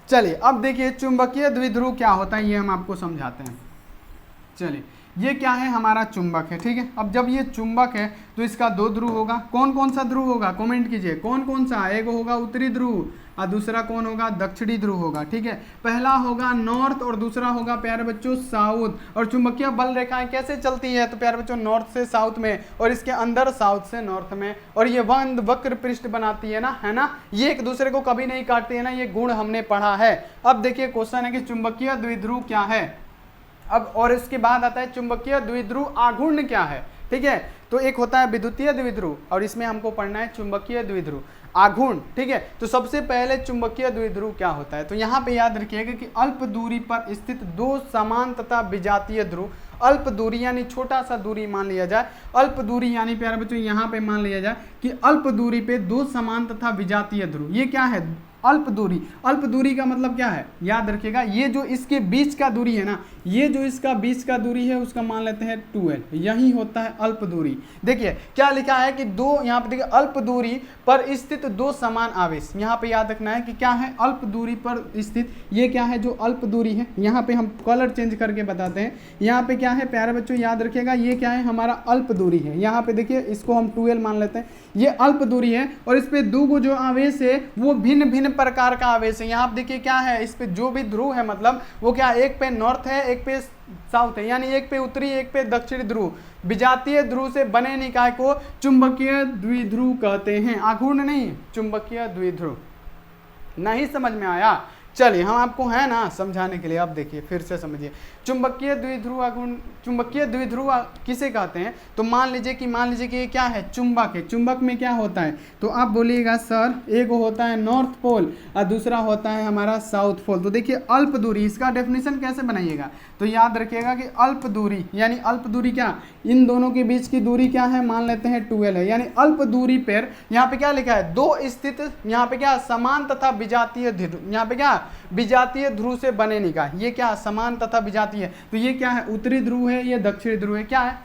चलिए अब देखिए चुंबकीय द्विध्रुव क्या होता है ये हम आपको समझाते हैं। चलिए ये क्या है, हमारा चुंबक है, ठीक है। अब जब ये चुंबक है तो इसका दो ध्रुव होगा, कौन कौन सा ध्रुव होगा कमेंट कीजिए, कौन कौन सा, एक होगा उत्तरी ध्रुव और दूसरा कौन होगा, दक्षिणी ध्रुव होगा, ठीक है। पहला होगा नॉर्थ और दूसरा होगा प्यारे बच्चों साउथ। और चुंबकीय बल रेखाएं कैसे चलती है, तो प्यारे बच्चों नॉर्थ से साउथ में और इसके अंदर साउथ से नॉर्थ में, और ये वक्र पृष्ठ बनाती है ना, है ना, ये एक दूसरे को कभी नहीं काटती है ना, ये गुण हमने पढ़ा है। अब देखिए क्वेश्चन है कि चुंबकीय द्विध्रुव क्या है। अब और इसके बाद आता है चुंबकीय द्विध्रुव आघूर्ण क्या है, ठीक है। तो एक होता है विद्युतीय द्विध्रुव और इसमें हमको पढ़ना है चुंबकीय द्विध्रुव आघूर्ण, ठीक है। तो सबसे पहले चुंबकीय द्विध्रुव क्या होता है, तो यहाँ पे याद रखिएगा कि अल्प दूरी पर स्थित दो समान तथा विजातीय ध्रुव, अल्प दूरी यानी छोटा सा दूरी मान लिया जाए, अल्प दूरी यानी प्यारे बच्चों यहाँ पे मान लिया जाए कि अल्प दूरी पे दो समान तथा विजातीय ध्रुव, ये क्या है अल्प दूरी। अल्प दूरी का मतलब क्या है, याद रखिएगा ये जो इसके बीच का दूरी है ना, ये जो इसका बीच का दूरी है उसका मान लेते हैं 2l, यही होता है अल्प दूरी। देखिए क्या लिखा है कि दो, यहाँ पे देखिए अल्प दूरी पर स्थित दो समान आवेश, यहाँ पे याद रखना है कि क्या है अल्प दूरी पर स्थित, ये क्या है जो अल्प दूरी है, यहाँ पे हम कलर चेंज करके बताते हैं। यहाँ पे क्या है प्यारे बच्चों याद रखिएगा, ये क्या है हमारा अल्प दूरी है, यहाँ पे देखिए इसको हम 2l मान लेते हैं, ये अल्प दूरी है। और इस पे दो जो आवेश है वो भिन्न भिन्न प्रकार का आवेश है। यहाँ पे देखिए क्या है, इस पे जो भी ध्रुव है मतलब वो क्या, एक पे नॉर्थ है एक पे साउथ है, यानी एक पे उत्तरी एक पे दक्षिणी ध्रुव। विजातीय ध्रुव से बने निकाय को चुंबकीय द्विध्रुव कहते हैं, आघूर्ण नहीं, चुंबकीय द्विध्रुव। नहीं समझ में आया, चलिए हम आपको है ना समझाने के लिए, अब देखिए फिर से समझिए। चुंबकीय द्विध्रुव आघूर्ण, चुंबकीय द्विध्रुव किसे कहते हैं, तो मान लीजिए कि ये क्या है, चुंबक है। चुंबक में क्या होता है, तो आप बोलिएगा सर एक होता है नॉर्थ पोल और दूसरा होता है हमारा साउथ पोल। तो देखिए अल्प दूरी, इसका डेफिनेशन कैसे बनाइएगा, तो याद रखिएगा कि अल्प दूरी यानी अल्प दूरी क्या, इन दोनों के बीच की दूरी क्या है, मान लेते हैं 2l है, यानी अल्प दूरी पर यहाँ पे क्या लिखा है, दो स्थित, यहाँ पे क्या समान तथा विजातीय ध्रुव, यहाँ पे क्या विजातीय ध्रुव से बने निकाय, ये क्या समान तथा विजातीय, तो ये क्या है उत्तरी ध्रुव है, ये दक्षिणी ध्रुव है, क्या है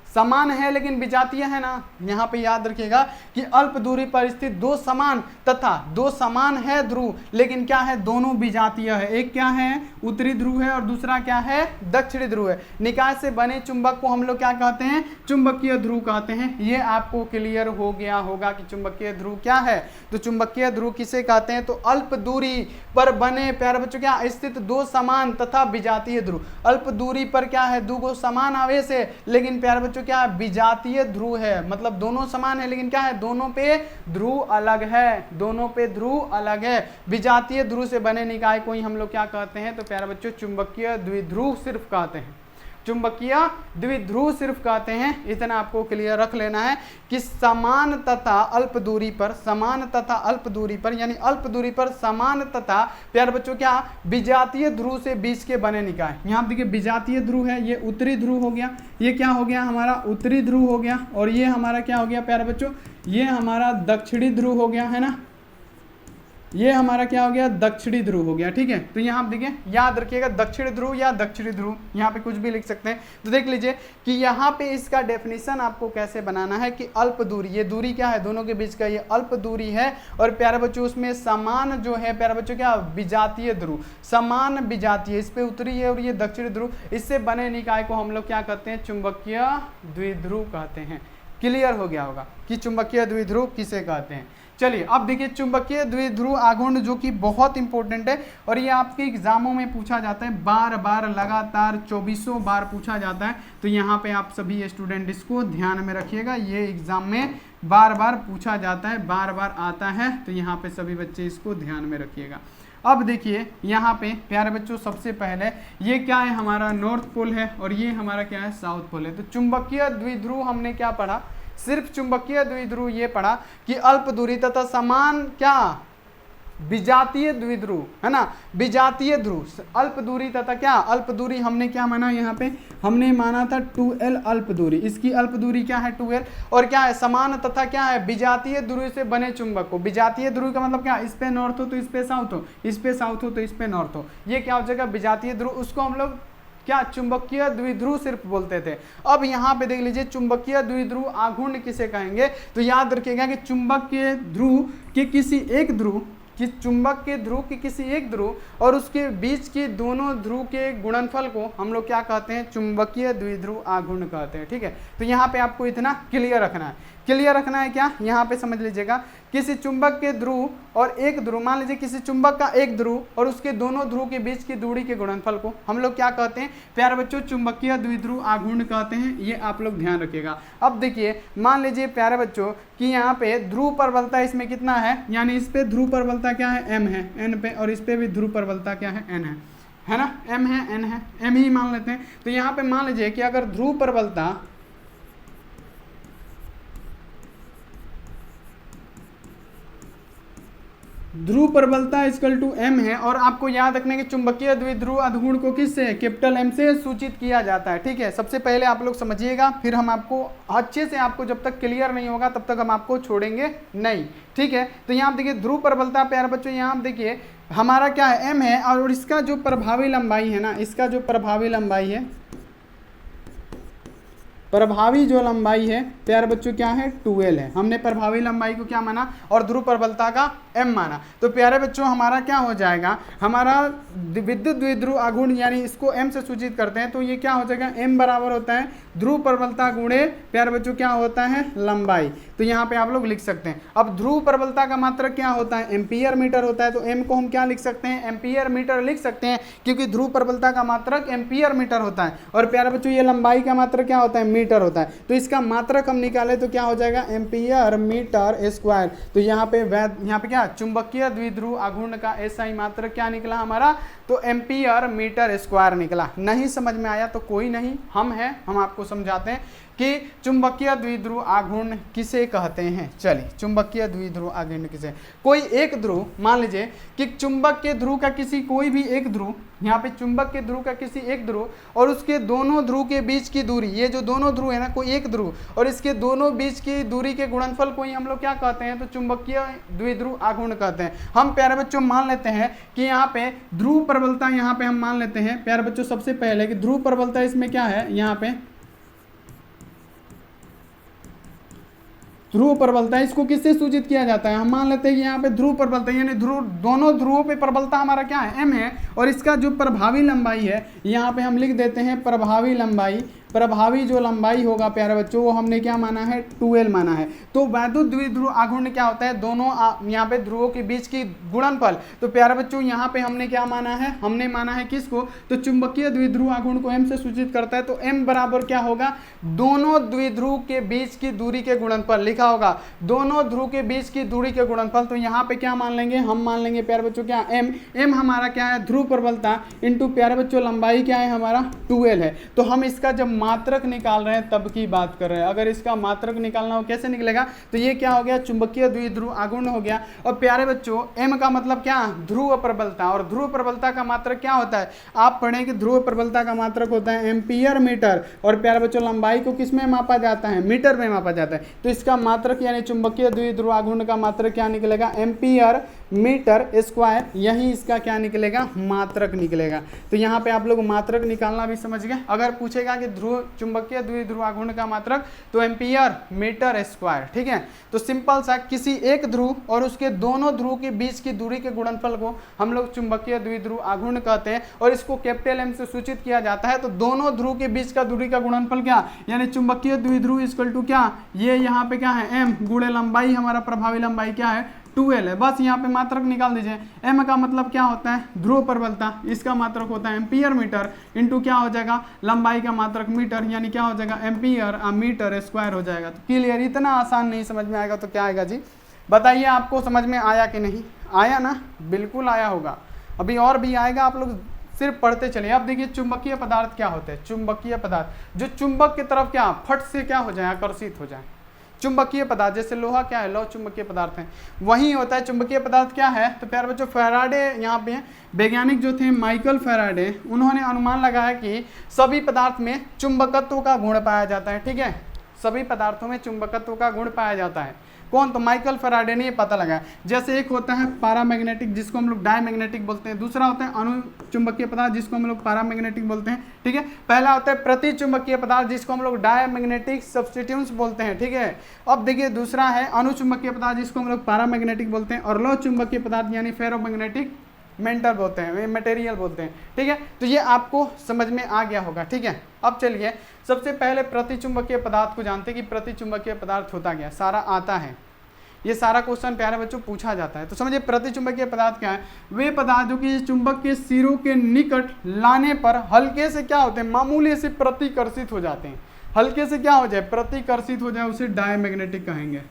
समान है लेकिन विजातीय है ना। यहाँ पे याद रखिएगा कि अल्प दूरी पर स्थित दो समान तथा दो समान है ध्रुव, लेकिन क्या है दोनों विजातीय है, एक क्या है उत्तरी ध्रुव है और दूसरा क्या है दक्षिणी ध्रुव है। निकाय से बने चुंबक को हम लोग क्या कहते हैं, चुंबकीय ध्रुव कहते हैं। ये आपको क्लियर हो गया होगा कि चुंबकीय ध्रुव क्या है। तो चुंबकीय ध्रुव किसे कहते हैं, तो अल्प दूरी पर बने प्यारे बच्चों क्या स्थित दो समान तथा विजातीय ध्रुव। अल्प दूरी पर क्या है, दो समान आवेश है लेकिन प्यारे बच्चों क्या विजातीय ध्रुव है, मतलब दोनों समान है लेकिन क्या है दोनों पे ध्रुव अलग है, दोनों पे ध्रुव अलग है। विजातीय ध्रुव से बने निकाय को ही हम लोग क्या कहते हैं, तो प्यारे बच्चों चुंबकीय द्विध्रुव सिर्फ कहते हैं, चुंबकीय द्विध्रुव सिर्फ कहते हैं। इतना आपको क्लियर रख लेना है कि समान तथा अल्प दूरी पर, समान तथा अल्प दूरी पर यानी अल्प दूरी पर समान तथा प्यारे बच्चों क्या विजातीय ध्रुव से बीच के बने निकाय। यहाँ देखिए विजातीय ध्रुव है, ये उत्तरी ध्रुव हो गया, ये क्या हो गया हमारा उत्तरी ध्रुव हो गया, और ये हमारा क्या हो गया प्यारे बच्चों, ये हमारा दक्षिणी ध्रुव हो गया, है ना, ये हमारा क्या हो गया दक्षिणी ध्रुव हो गया, ठीक है। तो यहाँ आप देखिए याद रखिएगा दक्षिण ध्रुव या दक्षिणी ध्रुव, यहाँ पे कुछ भी लिख सकते हैं। तो देख लीजिए कि यहाँ पे इसका डेफिनेशन आपको कैसे बनाना है कि अल्प दूरी, ये दूरी क्या है दोनों के बीच का, ये अल्प दूरी है और प्यारे बच्चों उसमें समान जो है प्यारे बच्चों क्या विजातीय ध्रुव, समान विजातीय, इस पे उत्तरी है और ये दक्षिणी ध्रुव, इससे बने निकाय को हम लोग क्या कहते हैं, चुंबकीय द्विध्रुव कहते हैं। क्लियर हो गया होगा कि चुंबकीय द्विध्रुव किसे कहते हैं। चलिए अब देखिए चुंबकीय द्विध्रुव आघूर्ण जो कि बहुत इंपॉर्टेंट है और ये आपके एग्जामों में पूछा जाता है, बार बार लगातार 2400 बार पूछा जाता है। तो यहाँ पे आप सभी स्टूडेंट इसको ध्यान में रखिएगा, ये एग्जाम में बार बार पूछा जाता है, बार बार आता है, तो यहाँ पे सभी बच्चे इसको ध्यान में रखिएगा। अब देखिए यहाँ पे प्यारे बच्चों सबसे पहले ये क्या है हमारा नॉर्थ पोल है और ये हमारा क्या है साउथ पोल है। तो चुंबकीय द्विध्रुव हमने क्या पढ़ा, सिर्फ चुंबकीय द्विध्रुव ये पढ़ा कि अल्प दूरी तथा समान क्या विजातीय द्विध्रुव, है ना, विजातीय ध्रुव, अल्प दूरी तथा क्या अल्प दूरी, हमने क्या माना यहाँ पे, हमने माना था 2l अल्प दूरी, इसकी अल्प दूरी क्या है 2l, और क्या है समान तथा क्या है विजातीय ध्रुव से बने चुंबक को, विजातीय ध्रुव का मतलब क्या, इस पे नॉर्थ हो तो इस पे साउथ हो, इस पे साउथ हो तो इस पे नॉर्थ हो, ये क्या हो जाएगा विजातीय ध्रुव, उसको हम लोग क्या चुंबकीय द्विध्रुव सिर्फ बोलते थे। अब यहाँ पे देख लीजिए चुंबकीय द्विध्रुव आघूर्ण किसे कहेंगे, तो याद रखिएगा कि चुंबक के ध्रुव के किसी एक ध्रुव कि चुंबक के ध्रुव के किसी एक ध्रुव और उसके बीच के दोनों ध्रुव के गुणनफल को हम लोग क्या कहते हैं, चुंबकीय द्विध्रुव आघूर्ण कहते हैं। ठीक है, तो यहाँ पे आपको इतना क्लियर रखना है, क्लियर रखना है क्या, यहाँ पे समझ लीजिएगा किसी चुंबक के ध्रुव और एक ध्रुव, मान लीजिए किसी चुंबक का एक ध्रुव और उसके दोनों ध्रुव के बीच की दूरी के गुणनफल को हम लोग क्या कहते हैं प्यारे बच्चों, चुंबकीय द्विध्रुव आघूर्ण कहते हैं। ये आप लोग ध्यान रखिएगा। अब देखिए मान लीजिए प्यारे बच्चों कि यहाँ पे ध्रुव प्रबलता इसमें कितना है, यानी इस पे ध्रुव प्रबलता क्या है m है n पे, और इस पे भी ध्रुव प्रबलता क्या है n है ना, m है n है, m ही मान लेते हैं। तो यहाँ पे मान लीजिए कि अगर ध्रुव प्रबलता इक्वल टू m है, और आपको याद रखने के चुंबकीय द्विध्रुव आघूर्ण को किससे, कैपिटल M से सूचित किया जाता है। ठीक है, सबसे पहले आप लोग समझिएगा, फिर हम आपको अच्छे से, आपको जब तक क्लियर नहीं होगा तब तक हम आपको छोड़ेंगे नहीं। ठीक है, तो यहाँ आप देखिए ध्रुव प्रबलता प्यारे बच्चों, यहाँ आप देखिए हमारा क्या है m है, और इसका जो प्रभावी लंबाई है ना, इसका जो प्रभावी लंबाई है, प्रभावी जो लंबाई है प्यारे बच्चों क्या है 2l है, हमने प्रभावी लंबाई को क्या माना और ध्रुव प्रबलता का m माना। तो प्यारे बच्चों हमारा क्या हो जाएगा, हमारा विद्युत द्विध्रुव आघूर्ण यानी इसको m से सूचित करते हैं, तो ये क्या हो जाएगा m बराबर होता है ध्रुव प्रबलता गुणे प्यारे बच्चों क्या होता है लंबाई। तो यहाँ पे आप लोग लिख सकते हैं। अब ध्रुव प्रबलता का मात्रक क्या होता है, एम्पियर मीटर होता है, तो m को हम क्या लिख सकते हैं, एम्पियर मीटर लिख सकते हैं, क्योंकि ध्रुव प्रबलता का मात्रक एम्पियर मीटर होता है, और प्यारे बच्चों ये लंबाई का मात्रक क्या होता है मीटर होता है। तो इसका मात्रक हम निकाले तो क्या हो जाएगा एम्पियर मीटर स्क्वायर। तो यहाँ पे क्या चुंबकीय द्विध्रुव आघूर्ण का SI मात्रक क्या निकला हमारा, तो एम्पियर मीटर स्क्वायर निकला। नहीं समझ में आया तो कोई नहीं, हम आपको समझाते हैं कि चुंबकीय द्विध्रुव आघूर्ण किसे कहते हैं। चलिए चुंबकीय द्विध्रुव आघूर्ण किसे, कोई एक ध्रुव, मान लीजिए कि चुंबक के ध्रुव का किसी कोई भी एक ध्रुव, यहाँ पे चुंबक के ध्रुव का किसी एक ध्रुव और उसके दोनों ध्रुव के बीच की दूरी, ये जो दोनों ध्रुव है ना, कोई एक ध्रुव और इसके दोनों बीच की दूरी के गुणनफल को ही हम लोग क्या कहते हैं, तो चुंबकीय द्विध्रुव आघूर्ण कहते हैं। हम प्यारे बच्चों मान लेते हैं कि यहाँ पे ध्रुव प्रबलता, यहाँ पे हम मान लेते हैं प्यारे बच्चों सबसे पहले कि ध्रुव प्रबलता इसमें क्या है, यहाँ पे ध्रुव प्रबलता, इसको किससे सूचित किया जाता है, हम मान लेते हैं कि यहाँ पे ध्रुव प्रबलता यानी दोनों ध्रुवों पे प्रबलता हमारा क्या है m है, और इसका जो प्रभावी लंबाई है यहाँ पे हम लिख देते हैं प्रभावी लंबाई। प्रभावी जो लंबाई होगा प्यारे बच्चों वो हमने क्या माना है 2l माना है। तो वैद्युत द्विध्रुव आघूर्ण क्या होता है, दोनों यहाँ पे ध्रुवों के बीच की गुणनफल। तो प्यारे बच्चों यहाँ पे हमने क्या माना है, हमने माना है किसको, तो चुंबकीय द्विध्रुव आघूर्ण को m से सूचित करता है। तो m बराबर क्या होगा, दोनों द्विध्रुव के बीच की दूरी के गुणनफल लिखा होगा, दोनों ध्रुव के बीच की दूरी के गुणनफल। तो यहाँ पे क्या मान लेंगे, हम मान लेंगे प्यारे बच्चों क्या m हमारा क्या है ध्रुव प्रबलता इंटू प्यारे बच्चों लंबाई क्या है हमारा 2l है। तो हम इसका जब मात्रक निकाल रहे हैं तब की बात कर रहे हैं, अगर इसका मात्रक निकालना हो कैसे निकलेगा, तो ये क्या हो गया चुंबकीय द्विध्रुव आघूर्ण हो गया। और प्यारे बच्चों m का मतलब क्या, ध्रुव प्रबलता, और ध्रुव प्रबलता का मात्रक क्या होता है, आप पढ़ें कि ध्रुव प्रबलता का मात्रक होता है एम्पियर मीटर, और प्यारे बच्चों लंबाई को किस में मापा जाता है, मीटर में मापा जाता है। तो इसका मात्रक यानी चुंबकीय द्विध्रुव आघूर्ण का मात्रक क्या निकलेगा, एम्पियर मीटर स्क्वायर, यही इसका क्या निकलेगा, मात्रक निकलेगा। तो यहाँ पे आप लोग मात्रक निकालना भी समझ गए। अगर पूछेगा कि ध्रुव चुंबकीय द्विध्रुव आघूर्ण का मात्रक, तो एम्पियर मीटर स्क्वायर। ठीक है, तो सिंपल सा किसी एक ध्रुव और उसके दोनों ध्रुव के बीच की दूरी के गुणनफल को हम लोग चुंबकीय द्विध्रुव आघूर्ण कहते हैं, और इसको कैपिटल M से सूचित किया जाता है। तो दोनों ध्रुव के बीच का दूरी का गुणनफल क्या, यानी चुंबकीय द्विध्रुव इक्वल टू क्या, ये यहाँ पे क्या है m गुणे लंबाई, हमारा प्रभावी लंबाई क्या है 2l है। बस यहाँ पे मात्रक निकाल दीजिए। m का मतलब क्या होता है ध्रुव प्रबलता, इसका मात्रक होता है एम्पियर मीटर इंटू क्या हो जाएगा लंबाई का मात्रक मीटर, यानी क्या हो जाएगा एम्पियर मीटर स्क्वायर हो जाएगा। तो क्लियर, इतना आसान नहीं समझ में आएगा तो क्या आएगा जी, बताइए आपको समझ में आया कि नहीं आया ना, बिल्कुल आया होगा, अभी और भी आएगा, आप लोग सिर्फ पढ़ते चलिए। अब देखिए चुंबकीय पदार्थ क्या होते हैं, चुंबकीय पदार्थ जो चुंबक की तरफ क्या फट से क्या हो जाए, आकर्षित हो जाए, चुंबकीय पदार्थ, जैसे लोहा क्या है, लौह चुंबकीय पदार्थ है, वही होता है चुंबकीय पदार्थ क्या है। तो प्यारे बच्चों फैराडे यहाँ पे वैज्ञानिक जो थे माइकल फैराडे, उन्होंने अनुमान लगाया कि सभी पदार्थ में चुंबकत्व का गुण पाया जाता है। ठीक है, सभी पदार्थों में चुंबकत्व का गुण पाया जाता है। कौन? तो माइकल फैराडे ने ये पता लगाया। जैसे एक होता है पैरामैग्नेटिक जिसको हम लोग डायमैग्नेटिक बोलते हैं, दूसरा होता है अणु चुंबकीय पदार्थ जिसको हम लोग पैरामैग्नेटिक बोलते हैं। ठीक है, पहला होता है प्रति चुंबकीय पदार्थ जिसको हम लोग डायमैग्नेटिक सब्स्टिट्यूट्स बोलते हैं। ठीक है, अब देखिए दूसरा है अणु चुंबकीय पदार्थ जिसको हम लोग पैरामैग्नेटिक बोलते हैं, और लौह चुंबकीय पदार्थ यानी फेरोमैग्नेटिक मेंटल बोलते हैं, मटेरियल बोलते हैं। ठीक है, तो ये आपको समझ में आ गया होगा। ठीक है, अब चलिए सबसे पहले प्रतिचुंबकीय पदार्थ को जानते हैं कि प्रतिचुंबकीय पदार्थ होता क्या, सारा आता है, ये सारा क्वेश्चन प्यारे बच्चों पूछा जाता है। तो समझिए प्रतिचुंबकीय पदार्थ क्या है। वे पदार्थ जो कि चुंबक के सिरों के निकट लाने पर हल्के से क्या होते हैं, मामूली से प्रतिकर्षित हो जाते हैं। हल्के से क्या हो जाए, प्रतिकर्षित हो जाए, उसे डायमैग्नेटिक कहेंगे।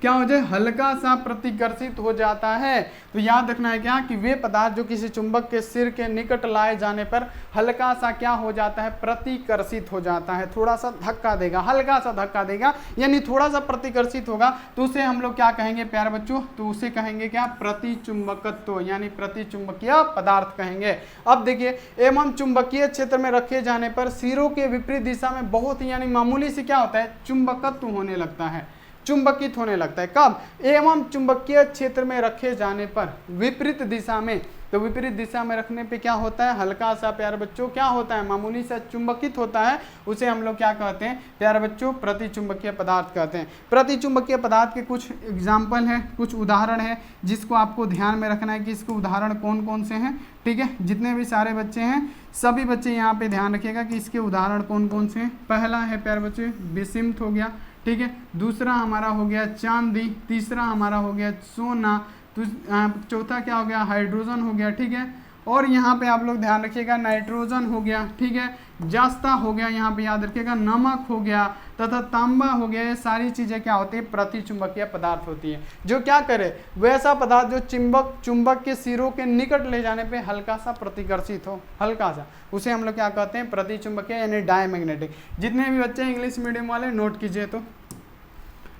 क्या हो जाए, हल्का सा प्रतिकर्षित हो जाता है। तो याद रखना है क्या कि वे पदार्थ जो किसी चुंबक के सिर के निकट लाए जाने पर हल्का सा क्या हो जाता है, प्रतिकर्षित हो जाता है, थोड़ा सा धक्का देगा, हल्का सा धक्का देगा, यानी थोड़ा सा प्रतिकर्षित होगा, तो उसे हम लोग क्या कहेंगे प्यारे बच्चों, तो उसे कहेंगे क्या, प्रतिचुंबकत्व यानी प्रतिचुंबकीय पदार्थ कहेंगे। अब देखिए एवं चुंबकीय क्षेत्र में रखे जाने पर सिरों के विपरीत दिशा में बहुत यानी मामूली से क्या होता है, चुंबकत्व होने लगता है, चुंबकित होने लगता है। कब? एवं चुंबकीय क्षेत्र में रखे जाने पर विपरीत दिशा में, तो विपरीत दिशा में रखने पे क्या होता है, हल्का सा प्यारे बच्चों क्या होता है, मामूली सा चुंबकित होता है, उसे हम लोग क्या कहते हैं प्यारे बच्चों, प्रतिचुंबकीय पदार्थ कहते हैं। प्रतिचुंबकीय पदार्थ के कुछ एग्जाम्पल हैं, कुछ उदाहरण है जिसको आपको ध्यान में रखना है कि इसके उदाहरण कौन कौन से हैं। ठीक है, जितने भी सारे बच्चे हैं सभी बच्चे यहाँ पे ध्यान रखिएगा कि इसके उदाहरण कौन कौन से हैं। पहला है प्यारे बच्चे विषिमत हो गया, ठीक है, दूसरा हमारा हो गया चांदी, तीसरा हमारा हो गया सोना, चौथा क्या हो गया, हाइड्रोजन हो गया। ठीक है, और यहाँ पे आप लोग ध्यान रखिएगा नाइट्रोजन हो गया, ठीक है, जास्ता हो गया, यहाँ पे याद रखिएगा नमक हो गया तथा तांबा हो गया। ये सारी चीज़ें क्या होती है, प्रतिचुंबकीय पदार्थ होती है, जो क्या करे, वैसा पदार्थ जो चुंबक के सिरों के निकट ले जाने पे हल्का सा प्रतिकर्षित हो, हल्का सा, उसे हम लोग क्या कहते हैं, प्रतिचुंबकीय यानी डायमैग्नेटिक। जितने भी बच्चे इंग्लिश मीडियम वाले नोट कीजिए, तो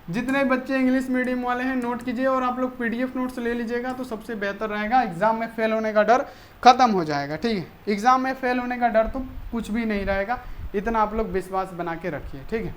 जितने बच्चे इंग्लिश मीडियम वाले हैं नोट कीजिए, और आप लोग पीडीएफ नोट्स ले लीजिएगा तो सबसे बेहतर रहेगा, एग्जाम में फेल होने का डर खत्म हो जाएगा। ठीक है, एग्जाम में फेल होने का डर तो कुछ भी नहीं रहेगा, इतना आप लोग विश्वास बना के रखिए। ठीक है,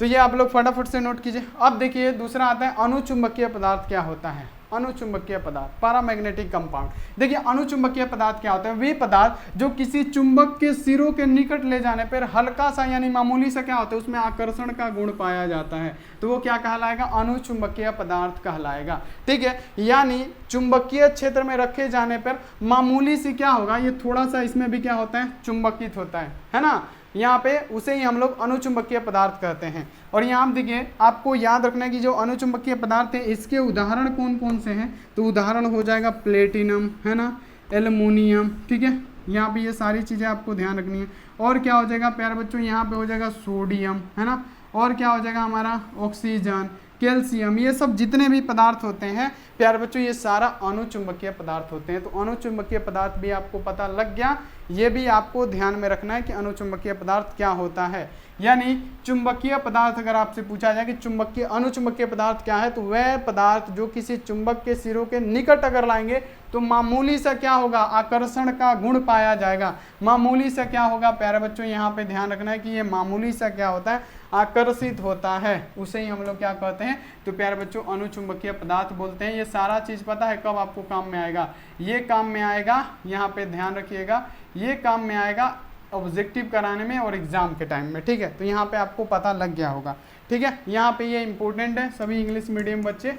तो ये आप लोग फटाफट से नोट कीजिए। अब देखिए दूसरा आता है अणुचुंबकीय पदार्थ क्या होता है। अणुचुंबकीय पदार्थ, पैरामैग्नेटिक कंपाउंड। देखिए अणुचुंबकीय पदार्थ क्या होता है, वे पदार्थ जो किसी चुंबक के सिरों के निकट ले जाने पर हल्का सा यानी मामूली सा क्या होता है, उसमें आकर्षण का गुण पाया जाता है, तो वो क्या कहलाएगा, अणुचुंबकीय पदार्थ कहलाएगा। ठीक है, यानी चुंबकीय क्षेत्र में रखे जाने पर मामूली सी क्या होगा, ये थोड़ा सा इसमें भी क्या होता है, चुंबकित होता है ना, यहाँ पे उसे ही हम लोग अणुचुंबकीय पदार्थ कहते हैं। और यहाँ देखिए आपको याद रखना है कि जो अणुचुंबकीय पदार्थ है इसके उदाहरण कौन कौन से हैं, तो उदाहरण हो जाएगा प्लेटिनम, है ना, एल्युमिनियम। ठीक है, यहाँ पे ये सारी चीज़ें आपको ध्यान रखनी है। और क्या हो जाएगा प्यारे बच्चों, यहाँ पे हो जाएगा सोडियम, है ना, और क्या हो जाएगा हमारा ऑक्सीजन, कैल्शियम, ये सब जितने भी पदार्थ होते हैं प्यारे बच्चों ये सारा अणुचुंबकीय पदार्थ होते हैं। तो अणुचुंबकीय पदार्थ भी आपको पता लग गया, ये भी आपको ध्यान में रखना है कि अणुचुंबकीय पदार्थ क्या होता है। यानी चुंबकीय पदार्थ अगर आपसे पूछा जाए कि चुंबकीय अणुचुंबकीय पदार्थ क्या है, तो वह पदार्थ जो किसी चुंबक के सिरों के निकट अगर लाएंगे तो मामूली सा क्या होगा, आकर्षण का गुण पाया जाएगा। मामूली सा क्या होगा प्यारे बच्चों, यहाँ पे ध्यान रखना है कि ये मामूली सा क्या होता है, आकर्षित होता है, उसे ही हम लोग क्या कहते हैं, तो प्यारे बच्चों अणुचुंबकीय पदार्थ बोलते हैं। ये सारा चीज़ पता है कब आपको काम में आएगा, ये काम में आएगा, यहाँ पे ध्यान रखिएगा, ये काम में आएगा ऑब्जेक्टिव कराने में और एग्जाम के टाइम में। ठीक है, तो यहाँ पे आपको पता लग गया होगा। ठीक है, यहाँ पे ये इंपॉर्टेंट है, सभी इंग्लिश मीडियम बच्चे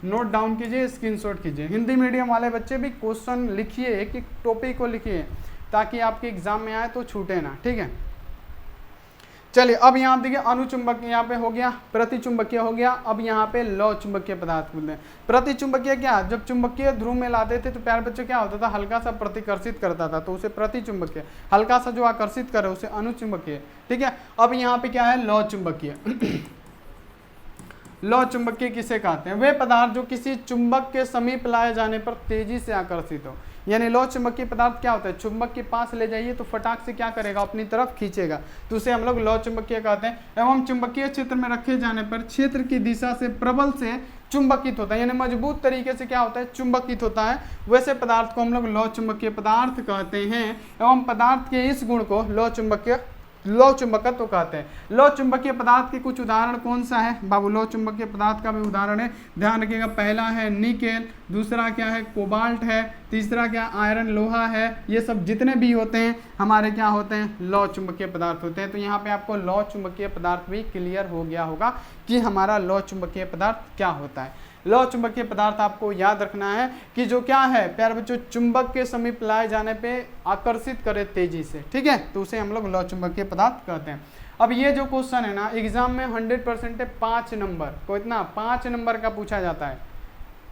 नोट डाउन कीजिए, स्क्रीनशॉट कीजिए। हिंदी मीडियम वाले बच्चे भी क्वेश्चन लिखिए, एक एक टॉपिक को लिखिए ताकि आपके एग्जाम में आए तो छूटे ना। ठीक है, चलिए अब यहाँ देखिए अणुचुंबक यहाँ पे हो गया, प्रतिचुंबकीय हो गया, अब यहाँ पे लौह चुंबकीय पदार्थ बोलते हैं। प्रतिचुंबकीय क्या, जब चुंबकीय ध्रुव में लाते थे तो प्यारे बच्चों क्या होता था, हल्का सा प्रतिकर्षित करता था, तो उसे प्रतिचुंबकीय, हल्का सा जो आकर्षित करे उसे अणुचुंबकीय। ठीक है, अब यहाँ पे क्या है, लौह चुंबकीय। लौह चुंबकीय किसे कहते हैं, वे पदार्थ जो किसी चुंबक के समीप लाए जाने पर तेजी से आकर्षित हो। यानी लौह चुंबकीय पदार्थ क्या होता है, चुंबक के पास ले जाइए तो फटाक से क्या करेगा, अपनी तरफ खींचेगा, तो उसे हम लोग लौह चुंबकीय कहते हैं। एवं चुंबकीय क्षेत्र में रखे जाने पर क्षेत्र की दिशा से प्रबल से चुंबकित होता है, यानी मजबूत तरीके से क्या होता है, चुंबकित होता है। वैसे पदार्थ को हम लोग लौह चुंबकीय पदार्थ कहते हैं। एवं पदार्थ के इस गुण को लौह चुंबकत्व कहते हैं। लौह चुंबकीय पदार्थ के कुछ उदाहरण कौन सा है बाबू, लौह चुंबकीय पदार्थ का भी उदाहरण है, ध्यान रखिएगा। पहला है निकेल, दूसरा क्या है, कोबाल्ट है, तीसरा क्या, आयरन लोहा है। ये सब जितने भी होते हैं हमारे क्या होते हैं, लौह चुंबकीय पदार्थ होते हैं। तो यहाँ पे आपको लौह चुंबकीय पदार्थ भी क्लियर हो गया होगा कि हमारा लौह चुंबकीय पदार्थ क्या होता है। लौह चुंबकीय पदार्थ आपको याद रखना है कि जो क्या है प्यारे बच्चों, चुंबक के समीप लाए जाने पे आकर्षित करे तेजी से, ठीक है, तो उसे हम लोग लौह चुंबकीय पदार्थ कहते हैं। अब ये जो क्वेश्चन है ना एग्जाम में 100% है, 5 नंबर को, इतना 5 नंबर का पूछा जाता है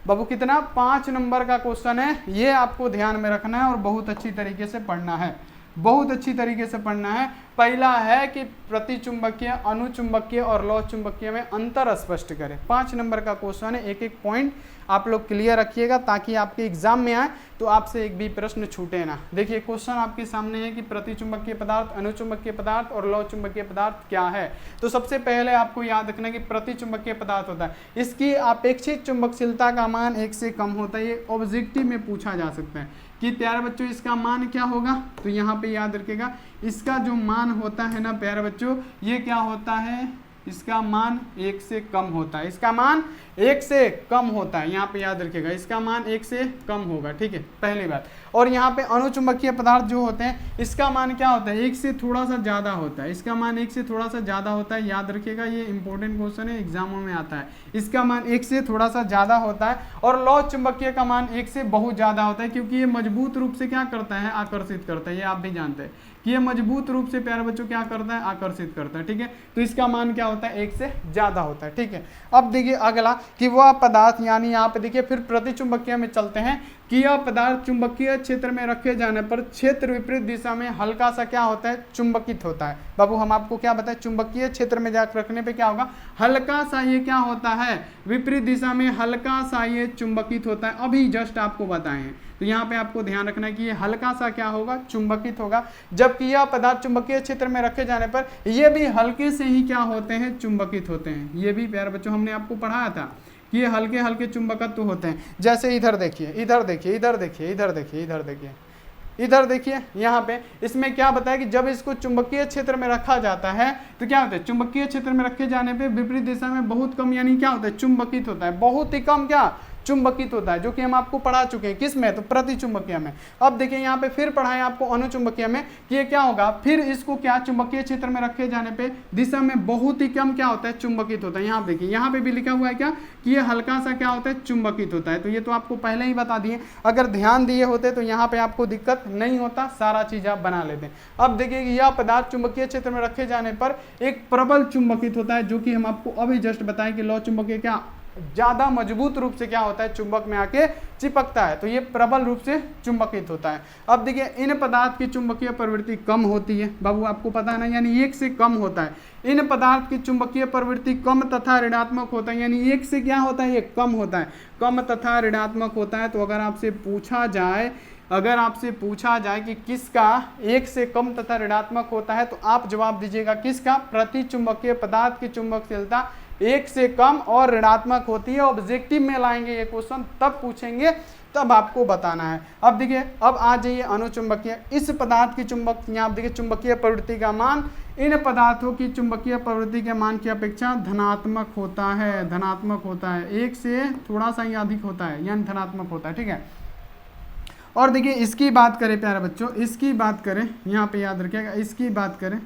बाबू, कितना, 5 नंबर का क्वेश्चन है। ये आपको ध्यान में रखना है और बहुत अच्छी तरीके से पढ़ना है, बहुत अच्छी तरीके से पढ़ना है। पहला है कि प्रतिचुंबकीय, अनुचुंबकीय और लौह चुंबकीय में अंतर स्पष्ट करें। 5 नंबर का क्वेश्चन है, एक एक पॉइंट आप लोग क्लियर रखिएगा ताकि आपके एग्जाम में आए तो आपसे एक भी प्रश्न छूटे ना। देखिए क्वेश्चन आपके सामने है कि प्रतिचुंबकीय पदार्थ, अनुचुंबकीय पदार्थ और लौह चुंबकीय पदार्थ क्या है। तो सबसे पहले आपको याद रखना है कि प्रतिचुंबकीय पदार्थ होता है, इसकी अपेक्षित चुंबकशीलता का मान 1 से कम होता है। ये ऑब्जेक्टिव में पूछा जा सकता है कि प्यारे बच्चों इसका मान क्या होगा, तो यहाँ पे याद रखिएगा इसका जो मान होता है ना प्यारे बच्चों, ये क्या होता है, इसका मान 1 से कम होता है, इसका मान 1 से कम होता है, यहाँ पे याद रखिएगा इसका मान 1 से कम होगा, ठीक है, पहली बात। और यहाँ पे अनुचुंबकीय पदार्थ जो होते हैं इसका मान क्या होता है, 1 से थोड़ा सा ज़्यादा होता है, इसका मान 1 से थोड़ा सा ज़्यादा होता है, याद रखिएगा ये इंपॉर्टेंट क्वेश्चन है, एग्जामों में आता है। इसका मान 1 से थोड़ा सा ज़्यादा होता है और लौह चुंबकीय का मान 1 से बहुत ज़्यादा होता है, क्योंकि ये मजबूत रूप से क्या करता है, आकर्षित करता है। ये आप भी जानते हैं कि ये मजबूत रूप से प्यारे बच्चों क्या करता है, आकर्षित करता है, ठीक है। तो इसका मान क्या होता है, 1 से ज़्यादा होता है, ठीक है। अब देखिए अगला कि वह पदार्थ, यानी यहाँ पे देखिए फिर प्रतिचुंबकीय में चलते हैं कि यह पदार्थ चुंबकीय क्षेत्र में रखे जाने पर क्षेत्र विपरीत दिशा में हल्का सा क्या होता है, चुंबकित होता है। बाबू हम आपको क्या बताएं, चुंबकीय क्षेत्र में जाकर रखने पे क्या होगा, हल्का सा ये क्या होता है, विपरीत दिशा में हल्का सा ये चुंबकित होता है। अभी जस्ट आपको बताएं, तो यहाँ पे आपको ध्यान रखना है कि ये हल्का सा क्या होगा, चुंबकित होगा। जबकि यह पदार्थ चुंबकीय क्षेत्र में रखे जाने पर ये भी हल्के से ही क्या होते हैं, चुंबकित होते हैं। ये भी प्यारे बच्चों हमने आपको पढ़ाया था कि ये हल्के हल्के चुंबकत्व होते हैं। जैसे इधर देखिए, इधर देखिए, इधर देखिए, इधर देखिए, इधर देखिए, इधर देखिए, यहाँ पे इसमें क्या बताया कि जब इसको चुंबकीय क्षेत्र में रखा जाता है तो क्या होता है, चुंबकीय क्षेत्र में रखे जाने पे विपरीत दिशा में बहुत कम, यानी क्या होता है, चुंबकित होता है, बहुत ही कम क्या चुंबकित होता है, जो कि हम आपको पढ़ा चुके हैं किसमें, तो प्रतिचुंबकीय में। अब देखिए यहाँ पे फिर पढ़ाएं आपको अनुचुंबकीय में कि ये क्या होगा, फिर इसको क्या चुंबकीय क्षेत्र में रखे जाने पे दिशा में बहुत ही कम क्या होता है, चुंबकित होता है। यहाँ देखिए यहाँ पे भी लिखा हुआ है क्या कि ये हल्का सा क्या होता है, चुंबकित होता है। तो ये तो आपको पहले ही बता दिए, अगर ध्यान दिए होते तो यहाँ पे आपको दिक्कत नहीं होता, सारा चीज आप बना लेते हैं। अब देखिए यह पदार्थ चुंबकीय क्षेत्र में रखे जाने पर एक प्रबल चुंबकित होता है, जो कि हम आपको अभी जस्ट बताएं कि लौह चुंबकीय क्या ज्यादा मजबूत रूप से क्या होता है, चुंबक में आके चिपकता है, तो ये प्रबल रूप से चुंबकित होता है। अब देखिए इन पदार्थ की चुंबकीय प्रवृत्ति कम होती है, बाबू आपको पता है ना, यानी 1 से कम होता है। इन पदार्थ की चुंबकीय प्रवृत्ति कम तथा ऋणात्मक होता है, यानी 1 से क्या होता है, ये कम होता है, कम तथा ऋणात्मक होता है। तो अगर आपसे पूछा जाए कि किसका 1 से कम तथा ऋणात्मक होता है, तो आप जवाब दीजिएगा किसका, प्रतिचुंबकीय पदार्थ की चुंबकशीलता 1 से कम और ऋणात्मक होती है। ऑब्जेक्टिव में लाएंगे ये क्वेश्चन, तब पूछेंगे, तब आपको बताना है। अब देखिए अब आ जाइए अनुचुंबकीय, इस पदार्थ की चुंबक, यहाँ देखिए चुंबकीय प्रवृत्ति का मान इन पदार्थों की चुंबकीय प्रवृत्ति के मान की अपेक्षा धनात्मक होता है, धनात्मक होता है, 1 से थोड़ा सा ही अधिक होता है, यानी धनात्मक होता है, ठीक है। और देखिए इसकी बात करें प्यारे बच्चों, इसकी बात करें, यहाँ पे याद रखिएगा, इसकी बात करें,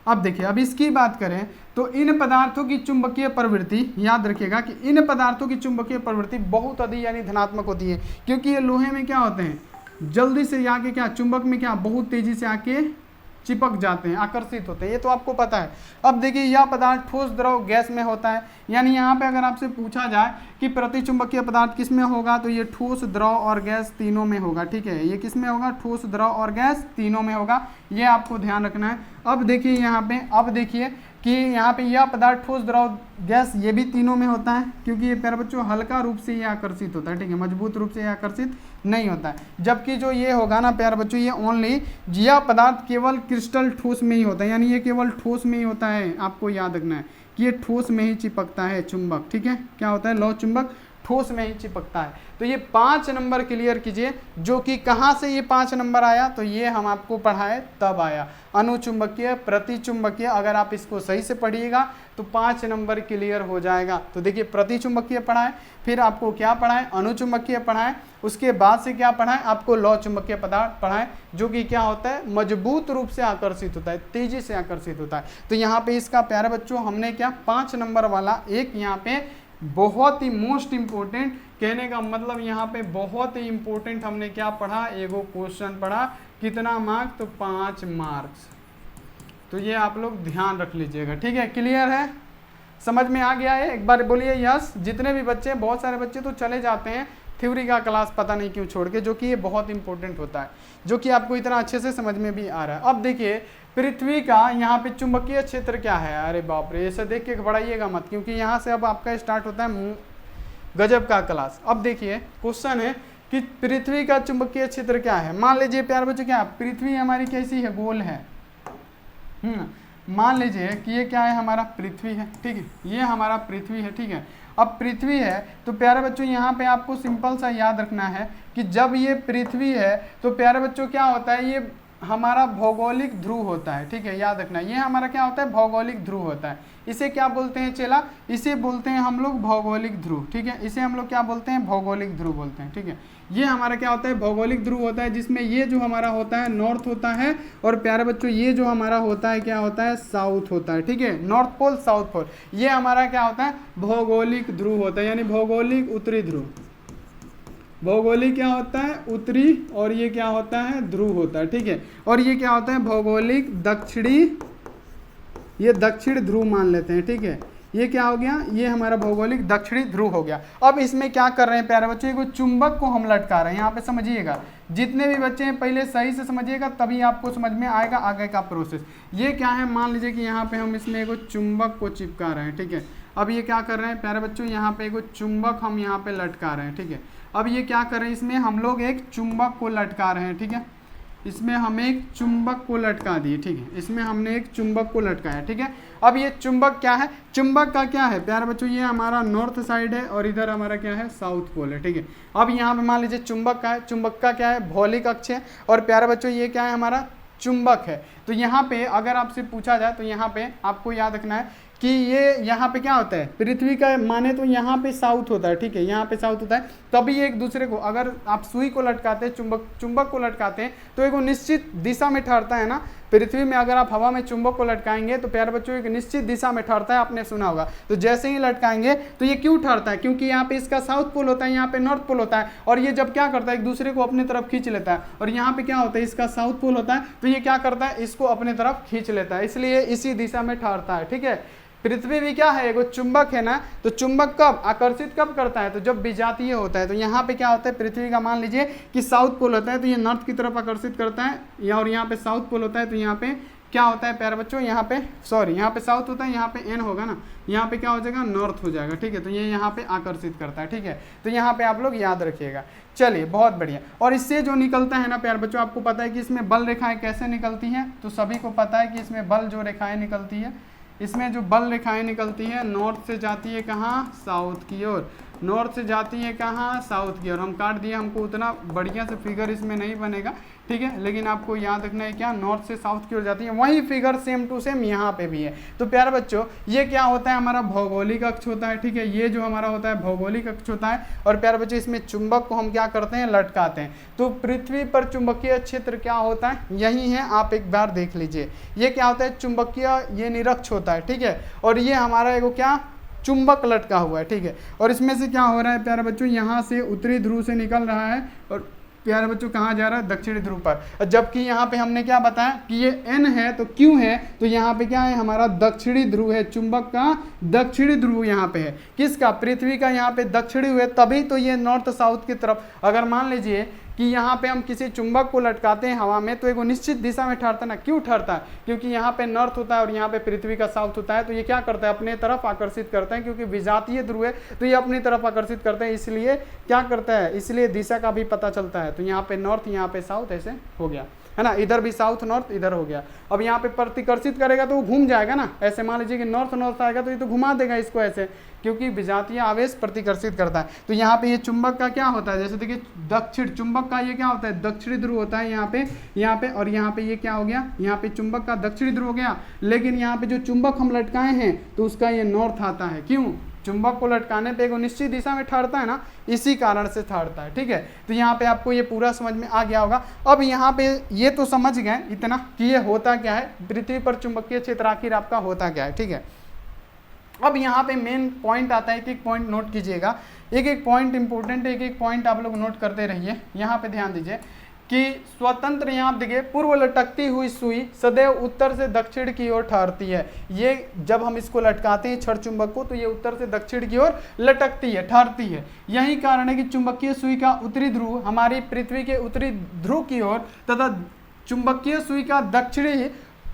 अब देखिए अब इसकी बात करें तो इन पदार्थों की चुंबकीय प्रवृत्ति, याद रखिएगा कि इन पदार्थों की चुंबकीय प्रवृत्ति बहुत अधिक यानी धनात्मक होती है, क्योंकि ये लोहे में क्या होते हैं, जल्दी से आके क्या चुंबक में क्या बहुत तेजी से आके चिपक जाते हैं, आकर्षित होते हैं, ये तो आपको पता है। अब देखिए यह पदार्थ ठोस द्रव गैस में होता है, यानी यहाँ पे अगर आपसे पूछा जाए कि प्रतिचुंबकीय पदार्थ किस में होगा, तो ये ठोस द्रव और गैस तीनों में होगा, ठीक है। ये किस में होगा, ठोस द्रव और गैस तीनों में होगा, ये आपको ध्यान रखना है। अब देखिए यहाँ पे, अब देखिए कि यहाँ पे यह पदार्थ ठोस, द्रव, गैस, ये भी तीनों में होता है, क्योंकि ये प्यारे बच्चों हल्का रूप से ये आकर्षित होता है, ठीक है, मजबूत रूप से ये आकर्षित नहीं होता है। जबकि जो ये होगा ना प्यारे बच्चों, ये ओनली, यह पदार्थ केवल क्रिस्टल ठोस में ही होता है, यानी ये केवल ठोस में ही होता है। आपको याद रखना है कि ये ठोस में ही चिपकता है, चुंबक, ठीक है, क्या होता है, लौह चुंबक ठोस में ही चिपकता है। तो ये 5 नंबर क्लियर कीजिए, जो कि कहाँ से ये 5 नंबर आया, तो ये हम आपको पढ़ाए तब आया, अनुचुंबकीय, प्रतिचुंबकीय। अगर आप इसको सही से पढ़िएगा तो 5 नंबर क्लियर हो जाएगा। तो देखिए, प्रतिचुंबकीय पढ़ाए, फिर आपको क्या पढ़ाए, अनुचुंबकीय पढ़ाए, उसके बाद से क्या पढ़ाए, आपको लौह चुंबकीय पदार्थ पढ़ाए, जो कि क्या होता है, मजबूत रूप से आकर्षित होता है, तेजी से आकर्षित होता है। तो यहाँ पे इसका प्यारे बच्चों हमने क्या 5 नंबर वाला एक यहाँ पे बहुत ही मोस्ट इंपोर्टेंट, कहने का मतलब यहाँ पे बहुत ही इंपॉर्टेंट हमने क्या पढ़ा, एगो क्वेश्चन पढ़ा, कितना मार्क्स, तो 5 मार्क्स। तो ये आप लोग ध्यान रख लीजिएगा, ठीक है, क्लियर है, समझ में आ गया है, एक बार बोलिए यस। जितने भी बच्चे, बहुत सारे बच्चे तो चले जाते हैं थ्योरी का क्लास पता नहीं क्यों छोड़ के, जो कि ये बहुत इंपॉर्टेंट होता है, जो कि आपको इतना अच्छे से समझ में भी आ रहा है। अब देखिए, पृथ्वी का यहाँ पे चुंबकीय क्षेत्र क्या है, अरे बाप रे, ऐसे देख के घबराइएगा मत, क्योंकि यहाँ से अब आपका स्टार्ट होता है गजब का क्लास। अब देखिए, क्वेश्चन है कि पृथ्वी का चुंबकीय क्षेत्र क्या है। मान लीजिए प्यारे बच्चों, क्या पृथ्वी हमारी कैसी है, गोल है, मान लीजिए कि ये क्या है, हमारा पृथ्वी है, ठीक है, ये हमारा पृथ्वी है, ठीक है। अब पृथ्वी है तो प्यारे बच्चों यहाँ पे आपको सिंपल सा याद रखना है कि जब ये पृथ्वी है तो प्यारे बच्चों क्या होता है, ये हमारा भौगोलिक ध्रुव होता है, ठीक है, याद रखना, ये हमारा क्या होता है, भौगोलिक ध्रुव होता है। इसे क्या बोलते हैं चेला, इसे बोलते हैं हम लोग भौगोलिक ध्रुव, ठीक है, इसे हम लोग क्या बोलते हैं, भौगोलिक ध्रुव बोलते हैं, ठीक है। ये हमारा क्या होता है, भौगोलिक ध्रुव होता है, जिसमें ये जो हमारा होता है नॉर्थ होता है, और प्यारे बच्चों ये जो हमारा होता है क्या होता है, साउथ होता है, ठीक है, नॉर्थ पोल साउथ पोल, ये हमारा क्या होता है, भौगोलिक ध्रुव होता है, यानी भौगोलिक उत्तरी ध्रुव। भौगोलिक क्या होता है, उत्तरी, और ये क्या होता है, ध्रुव होता है, ठीक है। और ये क्या होता है, भौगोलिक दक्षिणी, ये दक्षिण ध्रुव मान लेते हैं, ठीक है। ये क्या हो गया, ये हमारा भौगोलिक दक्षिणी ध्रुव हो गया। अब इसमें क्या कर रहे हैं प्यारे बच्चों, को चुंबक को हम लटका रहे हैं, यहाँ पे समझिएगा, जितने भी बच्चे हैं पहले सही से समझिएगा, तभी आपको समझ में आएगा आगे का प्रोसेस। ये क्या है, मान लीजिए कि यहाँ पे हम इसमें एक चुंबक को चिपका रहे हैं, ठीक है। अब ये क्या कर रहे हैं प्यारे बच्चों, यहाँ पे एक चुंबक हम यहाँ पे लटका रहे हैं, ठीक है। अब ये क्या कर रहे हैं, इसमें हम लोग एक चुंबक को लटका रहे हैं, ठीक है, इसमें हम एक चुंबक को लटका दिए, ठीक है, इसमें हमने एक चुंबक को लटकाया, ठीक है। अब ये चुंबक क्या है, चुंबक का क्या है प्यारे बच्चों, ये हमारा नॉर्थ साइड है और इधर हमारा क्या है, साउथ पोल है, ठीक है। अब यहाँ पे मान लीजिए चुंबक का है, चुंबक का क्या है, भौगोलिक अक्ष है, और प्यारे बच्चों ये क्या है, हमारा चुंबक है। तो यहाँ पे अगर आपसे पूछा जाए तो यहाँ पे आपको याद रखना है कि ये यहाँ पे क्या होता है, पृथ्वी का माने तो यहाँ पे साउथ होता है, ठीक है, यहाँ पे साउथ होता है, तभी एक दूसरे को, अगर आप सुई को लटकाते हैं, चुंबक को लटकाते हैं, तो एक निश्चित दिशा में ठहरता है ना। पृथ्वी में अगर आप हवा में चुंबक को लटकाएंगे तो प्यारे बच्चों एक निश्चित दिशा में ठहरता है, आपने सुना होगा। तो जैसे ही लटकाएंगे तो ये क्यों ठहरता है, क्योंकि यहाँ पे इसका साउथ पोल होता है, यहाँ पे नॉर्थ पोल होता है, और ये जब क्या करता है, एक दूसरे को अपनी तरफ खींच लेता है, और यहाँ पे क्या होता है, इसका साउथ पोल होता है, तो ये क्या करता है, इसको अपने तरफ खींच लेता है, इसलिए इसी दिशा में ठहरता है, ठीक है। पृथ्वी भी क्या है, एगो चुंबक है ना, तो चुंबक कब आकर्षित कब करता है, तो जब विजातीय होता है। तो यहाँ पे क्या होता है, पृथ्वी का मान लीजिए कि साउथ पोल होता है, तो ये नॉर्थ की तरफ आकर्षित करता है, और यहाँ पे साउथ पोल होता है, तो यहाँ पे क्या होता है प्यारे बच्चों, यहाँ पे सॉरी, यहाँ पे साउथ होता है, यहाँ पे एन होगा ना, यहाँ पे क्या हो जाएगा, नॉर्थ हो जाएगा, ठीक है। तो ये यहाँ पे आकर्षित करता है, ठीक है। तो यहाँ पे आप लोग याद रखिएगा। चलिए, बहुत बढ़िया। और इससे जो निकलता है ना प्यारे बच्चों, आपको पता है कि इसमें बल रेखाएं कैसे निकलती हैं, तो सभी को पता है कि इसमें बल जो रेखाएं निकलती है, इसमें जो बल रेखाएं निकलती है, नॉर्थ से जाती है कहाँ, साउथ की ओर, नॉर्थ से जाती है कहाँ, साउथ की ओर। हम काट दिए, हमको उतना बढ़िया से फिगर इसमें नहीं बनेगा, ठीक है, लेकिन आपको याद रखना है क्या, नॉर्थ से साउथ की ओर जाती है। वही फिगर सेम टू सेम यहाँ पे भी है। तो प्यारे बच्चों, ये क्या होता है, हमारा भौगोलिक अक्ष होता है, ठीक है, ये जो हमारा होता है भौगोलिक अक्ष होता है। और प्यारे बच्चों, इसमें चुंबक को हम क्या करते हैं, लटकाते हैं। तो पृथ्वी पर चुंबकीय क्षेत्र क्या होता है, यही है, आप एक बार देख लीजिए। ये क्या होता है, चुंबकीय, ये निरक्ष होता है, ठीक है, और ये हमारा एगो क्या, चुंबक लटका हुआ है, ठीक है। और इसमें से क्या हो रहा है प्यारे बच्चों, यहाँ से उत्तरी ध्रुव से निकल रहा है, और प्यारे बच्चों कहाँ जा रहा है, दक्षिणी ध्रुव पर। जबकि यहाँ पे हमने क्या बताया कि ये एन है, तो क्यों है, तो यहाँ पे क्या है, हमारा दक्षिणी ध्रुव है, चुंबक का दक्षिणी ध्रुव यहाँ पे है। किसका, पृथ्वी का यहाँ पे दक्षिणी हुए, तभी तो ये नॉर्थ साउथ की तरफ। अगर मान लीजिए कि यहाँ पे हम किसी चुंबक को लटकाते हैं हवा में तो एक निश्चित दिशा में ठहरता है ना। क्यों ठहरता है? क्योंकि यहाँ पे नॉर्थ होता है और यहाँ पे पृथ्वी का साउथ होता है, तो ये क्या करता है? अपने तरफ आकर्षित करते हैं, क्योंकि विजातीय ध्रुव है तो ये अपनी तरफ आकर्षित करते हैं, इसलिए क्या करता है? इसलिए दिशा का भी पता चलता है। तो यहाँ पे नॉर्थ, यहाँ पे साउथ, ऐसे हो गया है ना। इधर भी साउथ नॉर्थ, इधर हो गया। अब यहाँ पे प्रतिकर्षित करेगा तो वो घूम जाएगा ना। ऐसे मान लीजिए कि नॉर्थ नॉर्थ आएगा तो ये तो घुमा देगा इसको ऐसे, क्योंकि विजातीय आवेश प्रतिकर्षित करता है। तो यहाँ पे ये चुंबक का क्या होता है? जैसे देखिए दक्षिण चुंबक का ये क्या होता है? दक्षिणी ध्रुव होता है यहाँ पे और यहाँ पे ये क्या हो गया? यहाँ पे चुंबक का दक्षिणी ध्रुव हो गया। लेकिन यहाँ पे जो चुंबक हम लटकाए हैं तो उसका ये नॉर्थ आता है। क्यों? चुंबक को लटकाने पे एक निश्चित दिशा में ठहरता है ना, इसी कारण से ठहरता है। ठीक है, तो यहाँ पे आपको ये पूरा समझ में आ गया होगा। अब यहाँ पे ये तो समझ गए इतना कि ये होता क्या है, पृथ्वी पर चुंबकीय क्षेत्र आखिर आपका होता क्या है। ठीक है, अब यहाँ पे मेन पॉइंट आता है, एक एक पॉइंट नोट कीजिएगा, एक एक पॉइंट इंपॉर्टेंट है, एक एक पॉइंट आप लोग नोट करते रहिए। यहाँ पे ध्यान दीजिए कि स्वतंत्र, यहाँ देखिए पूर्व लटकती हुई सुई सदैव उत्तर से दक्षिण की ओर ठहरती है। ये जब हम इसको लटकाते हैं छड़ चुंबक को तो ये उत्तर से दक्षिण की ओर लटकती है, ठहरती है। यही कारण है कि चुंबकीय सुई का उत्तरी ध्रुव हमारी पृथ्वी के उत्तरी ध्रुव की ओर तथा चुंबकीय सुई का दक्षिणी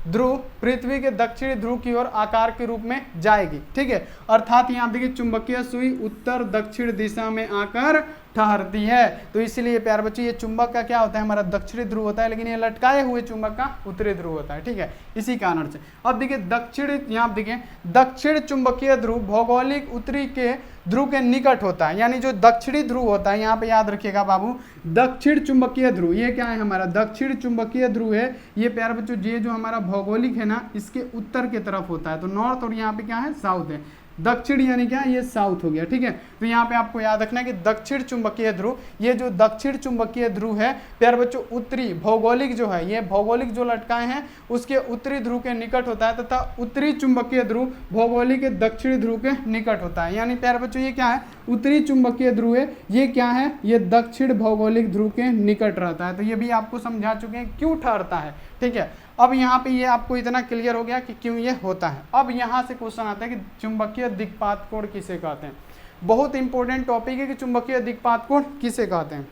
ध्रुव पृथ्वी के दक्षिणी ध्रुव की ओर आकार के रूप में जाएगी। ठीक है, अर्थात यहाँ देखिए चुंबकीय सुई उत्तर दक्षिण दिशा में आकर ठहरती है। तो इसलिए प्यारे बच्चों ये चुंबक का क्या होता है? हमारा दक्षिणी ध्रुव होता है, लेकिन ये लटकाए हुए चुंबक का उत्तरी ध्रुव होता है। ठीक है, इसी कारण से। अब देखिए दक्षिण, यहाँ देखिए दक्षिण चुंबकीय ध्रुव भौगोलिक उत्तरी के ध्रुव के निकट होता है। यानी जो दक्षिणी ध्रुव होता है, यहाँ पे याद रखिएगा बाबू, दक्षिण चुंबकीय ध्रुव ये क्या है? हमारा दक्षिण चुंबकीय ध्रुव है। ये प्यारे बच्चों ये जो हमारा भौगोलिक है ना, इसके उत्तर की तरफ होता है। तो नॉर्थ और यहाँ पे क्या है? साउथ है। दक्षिण यानी क्या? ये साउथ हो गया। ठीक है, तो यहाँ पे आपको याद रखना है कि दक्षिण चुंबकीय ध्रुव, ये जो दक्षिण चुंबकीय ध्रुव है प्यारे बच्चों उत्तरी भौगोलिक जो है, ये भौगोलिक जो लटकाए हैं उसके उत्तरी ध्रुव के निकट होता है, तथा उत्तरी चुंबकीय ध्रुव भौगोलिक के दक्षिणी ध्रुव के निकट होता है। यानी प्यारे बच्चों ये क्या है? उत्तरी चुंबकीय ध्रुव है, ये क्या है? ये दक्षिण भौगोलिक ध्रुव के निकट रहता है। तो ये भी आपको समझा चुके हैं क्यों ठहरता है। ठीक है, अब यहाँ पे ये आपको इतना क्लियर हो गया कि क्यों ये होता है। अब यहाँ से क्वेश्चन आता है कि चुंबकीय दिक्पात कोण किसे कहते हैं। बहुत इंपॉर्टेंट टॉपिक है कि चुंबकीय दिक्पात कोण किसे कहते हैं।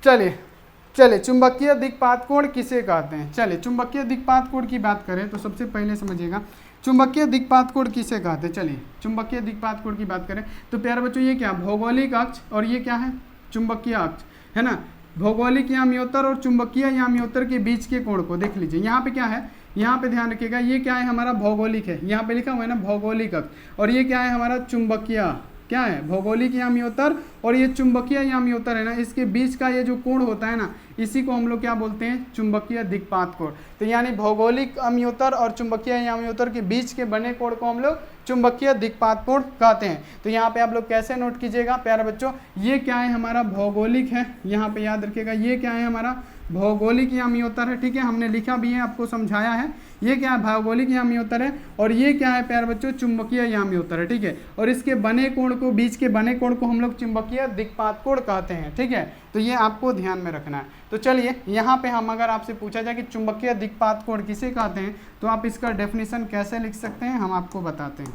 चलिए चुंबकीय दिक्पात कोण किसे कहते हैं। चलिए चुंबकीय दिक्पात कोण की बात करें तो सबसे पहले समझिएगा चुंबकीय दिक्पात कोण किसे कहते हैं। चलिए चुंबकीय दिक्पात कोण की बात करें तो प्यारे बच्चों ये क्या? भौगोलिक अक्ष और ये क्या है? चुंबकीय अक्ष है ना। भौगोलिक याम्योत्तर और चुंबकीय याम्योत्तर के बीच के कोण को देख लीजिए। यहाँ पे क्या है? यहाँ पे ध्यान रखिएगा, ये क्या है? हमारा भौगोलिक है। यहाँ पे लिखा हुआ है ना भौगोलिक अक्ष, और ये क्या है? हमारा चुंबकीय, क्या है? भौगोलिक याम्योत्तर और ये चुंबकीय याम्योत्तर है ना, इसके बीच का ये जो कोण होता है ना, इसी को हम लोग क्या बोलते हैं? चुंबकीय दिक्पात कोण। तो यानी भौगोलिक अम्योत्तर और चुंबकीय याम्योत्तर के बीच के बने कोण को हम लोग चुंबकीय दिक्पात कोण कहते हैं। तो यहाँ पे आप लोग कैसे नोट कीजिएगा प्यारे बच्चों, ये क्या है? हमारा भौगोलिक है। यहाँ पे याद रखिएगा ये क्या है? हमारा भौगोलिक याम्योत्तर है। ठीक है, हमने लिखा भी है, आपको समझाया है। ये क्या है? भौगोलिक याम्योत्तर है। और ये क्या है प्यारे बच्चों? चुंबकीय याम्योत्तर है। ठीक है, और इसके बने कोण को, बीच के बने कोण को हम लोग चुंबकीय दिक्पात कोण कहते हैं। ठीक है, तो ये आपको ध्यान में रखना है। तो चलिए यहाँ पे हम अगर आपसे पूछा जाए कि चुंबकीय दिक्पात कोण किसे कहते हैं तो आप इसका डेफिनेशन कैसे लिख सकते हैं, हम आपको बताते हैं।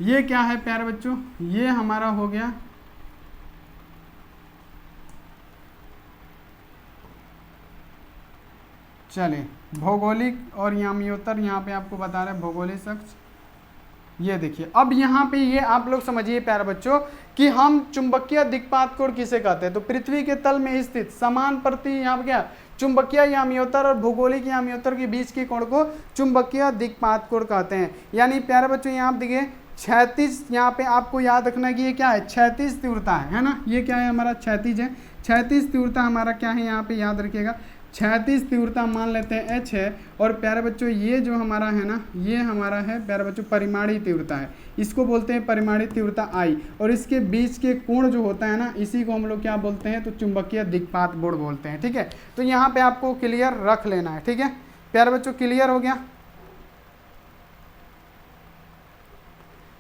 ये क्या है प्यारे बच्चों? ये हमारा हो गया चलिए भौगोलिक और याम्योत्तर, यहाँ पे आपको बता रहे हैं भौगोलिक अक्ष। ये देखिए, अब यहाँ पे ये आप लोग समझिए प्यारे बच्चों कि हम चुंबकीय दिक्पात कोण किसे कहते हैं। तो पृथ्वी के तल में स्थित समान प्रति यहाँ पे क्या चुंबकीय याम्योत्तर और भौगोलिक याम्योत्तर के बीच के कोण को चुंबकीय दिक्पात कोण कहते हैं। यानी प्यारे बच्चों यहाँ देखिए क्षैतिज, यहाँ पे आपको याद रखना है कि ये क्या है? क्षैतिज तीव्रता है ना। ये क्या है? हमारा क्षैतिज है। क्षैतिज तीव्रता हमारा क्या है? यहाँ पे याद रखिएगा क्षैतिज तीव्रता मान लेते हैं h है। और प्यारे बच्चों ये जो हमारा है ना, ये हमारा है प्यारे बच्चों परिमाणीय तीव्रता है, इसको बोलते हैं परिमाणीय तीव्रता I। और इसके बीच के कोण जो होता है ना, इसी को हम लोग क्या बोलते हैं? तो चुंबकीय दिक्पात कोण बोलते हैं। ठीक है, तो यहाँ पे आपको क्लियर रख लेना है। ठीक है प्यारे बच्चों, क्लियर हो गया?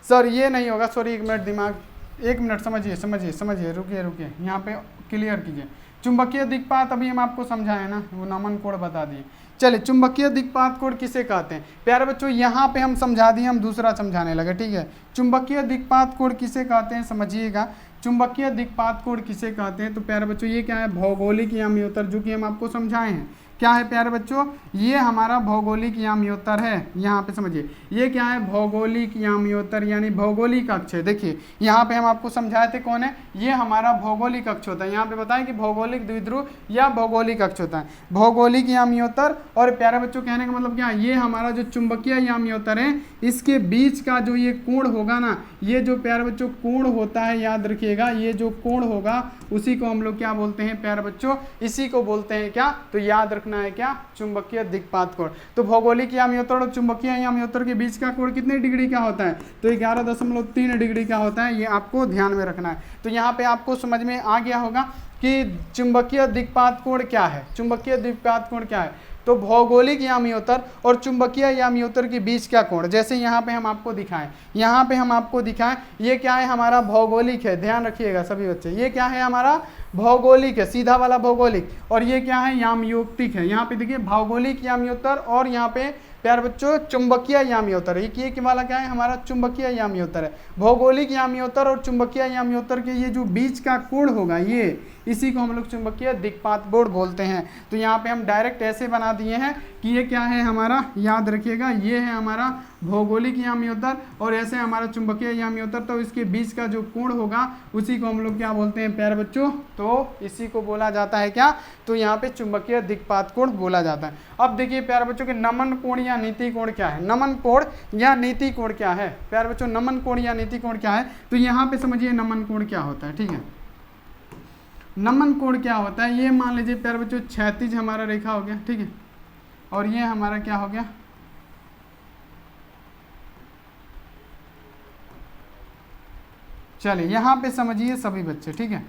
सर ये नहीं होगा, सॉरी 1 मिनट दिमाग, 1 मिनट, समझिए, रुकिए यहाँ पे क्लियर कीजिए। चुंबकीय दिक्पात अभी हम आपको समझाए ना, वो नमन कोण बता दिए। चलिए चुंबकीय दिक्पात कोण किसे कहते हैं प्यारे बच्चों? यहाँ पे हम समझा दिए, हम दूसरा समझाने लगे। ठीक है, चुंबकीय दिक्पात कोण किसे कहते हैं समझिएगा चुंबकीय दिक्पात कोण किसे कहते हैं? तो प्यारे बच्चों ये क्या है? भौगोलिक यामियोत्तर, जो कि हम आपको समझाए हैं। क्या है प्यारे बच्चों? ये हमारा भौगोलिक यामियोत्तर है। यहाँ पे समझिए ये क्या है? भौगोलिक यामियोत्तर यानी भौगोलिक अक्ष है। देखिए यहाँ पे हम आपको समझाए थे कौन है, ये हमारा भौगोलिक अक्ष होता है। यहाँ पे बताएं कि भौगोलिक द्विध्रुव या भौगोलिक अक्ष होता है। भौगोलिक यामियोत्तर, और प्यारे बच्चों कहने का मतलब क्या है, ये हमारा जो चुंबकीय यामियोत्तर है इसके बीच का जो ये कोण होगा ना, ये जो प्यारे बच्चों कोण होता है, याद रखिएगा ये जो कोण होगा उसी को हम लोग क्या बोलते हैं प्यारे बच्चों? इसी को बोलते हैं क्या? तो याद रखना है क्या? चुंबकीय दिक्पात कोण। तो भौगोलिक यामियोत्तर और चुंबकीय यामियोत्तर के बीच का कोण कितने डिग्री का होता है? तो 11.3 डिग्री का होता है। ये आपको ध्यान में रखना है। तो यहाँ पे आपको समझ में आ गया होगा कि चुंबकीय दिक्पात कोण क्या है। चुंबकीय दिक्पात कोण क्या है? तो भौगोलिक यामियोत्तर और चुंबकीय यामियोत्तर के बीच का कोण, जैसे यहाँ पे हम आपको दिखाएं, यहाँ पे हम आपको दिखाएं, ये क्या है? हमारा भौगोलिक है। ध्यान रखिएगा सभी बच्चे, ये क्या है? हमारा भौगोलिक है, सीधा वाला भौगोलिक। और ये क्या है? यामयुक्तिक है। यहाँ पे देखिए भौगोलिक यामियोत्तर और यहाँ पे प्यारे बच्चों चुंबकीय यामियोत्तर। ये वाला क्या है? हमारा चुंबकीय यामियोत्तर है। भौगोलिक यामियोत्तर और चुंबकीय यामियोत्तर के ये जो बीच का कोण होगा, ये इसी को हम लोग चुंबकीय दिक्पात कोण बोलते हैं। तो यहाँ पे हम डायरेक्ट ऐसे बना दिए हैं कि ये क्या है हमारा? याद रखिएगा ये है हमारा भौगोलिक यामियोत्तर और ऐसे हमारा चुंबकीय यामियोत्तर। तो इसके बीच का जो कोण होगा उसी को हम लोग क्या बोलते हैं प्यारे बच्चों? तो इसी को बोला जाता है क्या? तो यहाँ पे चुंबकीय दिक्पात कोण बोला जाता है। अब देखिए प्यारे बच्चों कि नमन कोण या नीति कोण क्या है? नमन कोण या नीति कोण क्या है प्यारे बच्चों? नमन कोण या नीति कोण क्या है? तो यहाँ पे समझिए नमन कोण क्या होता है। ठीक है, नमन कोण क्या होता है? ये मान लीजिए प्यारे बच्चों क्षैतिज हमारा रेखा हो गया, ठीक है, और ये हमारा क्या हो गया? चलिए यहाँ पे समझिए सभी बच्चे, ठीक है,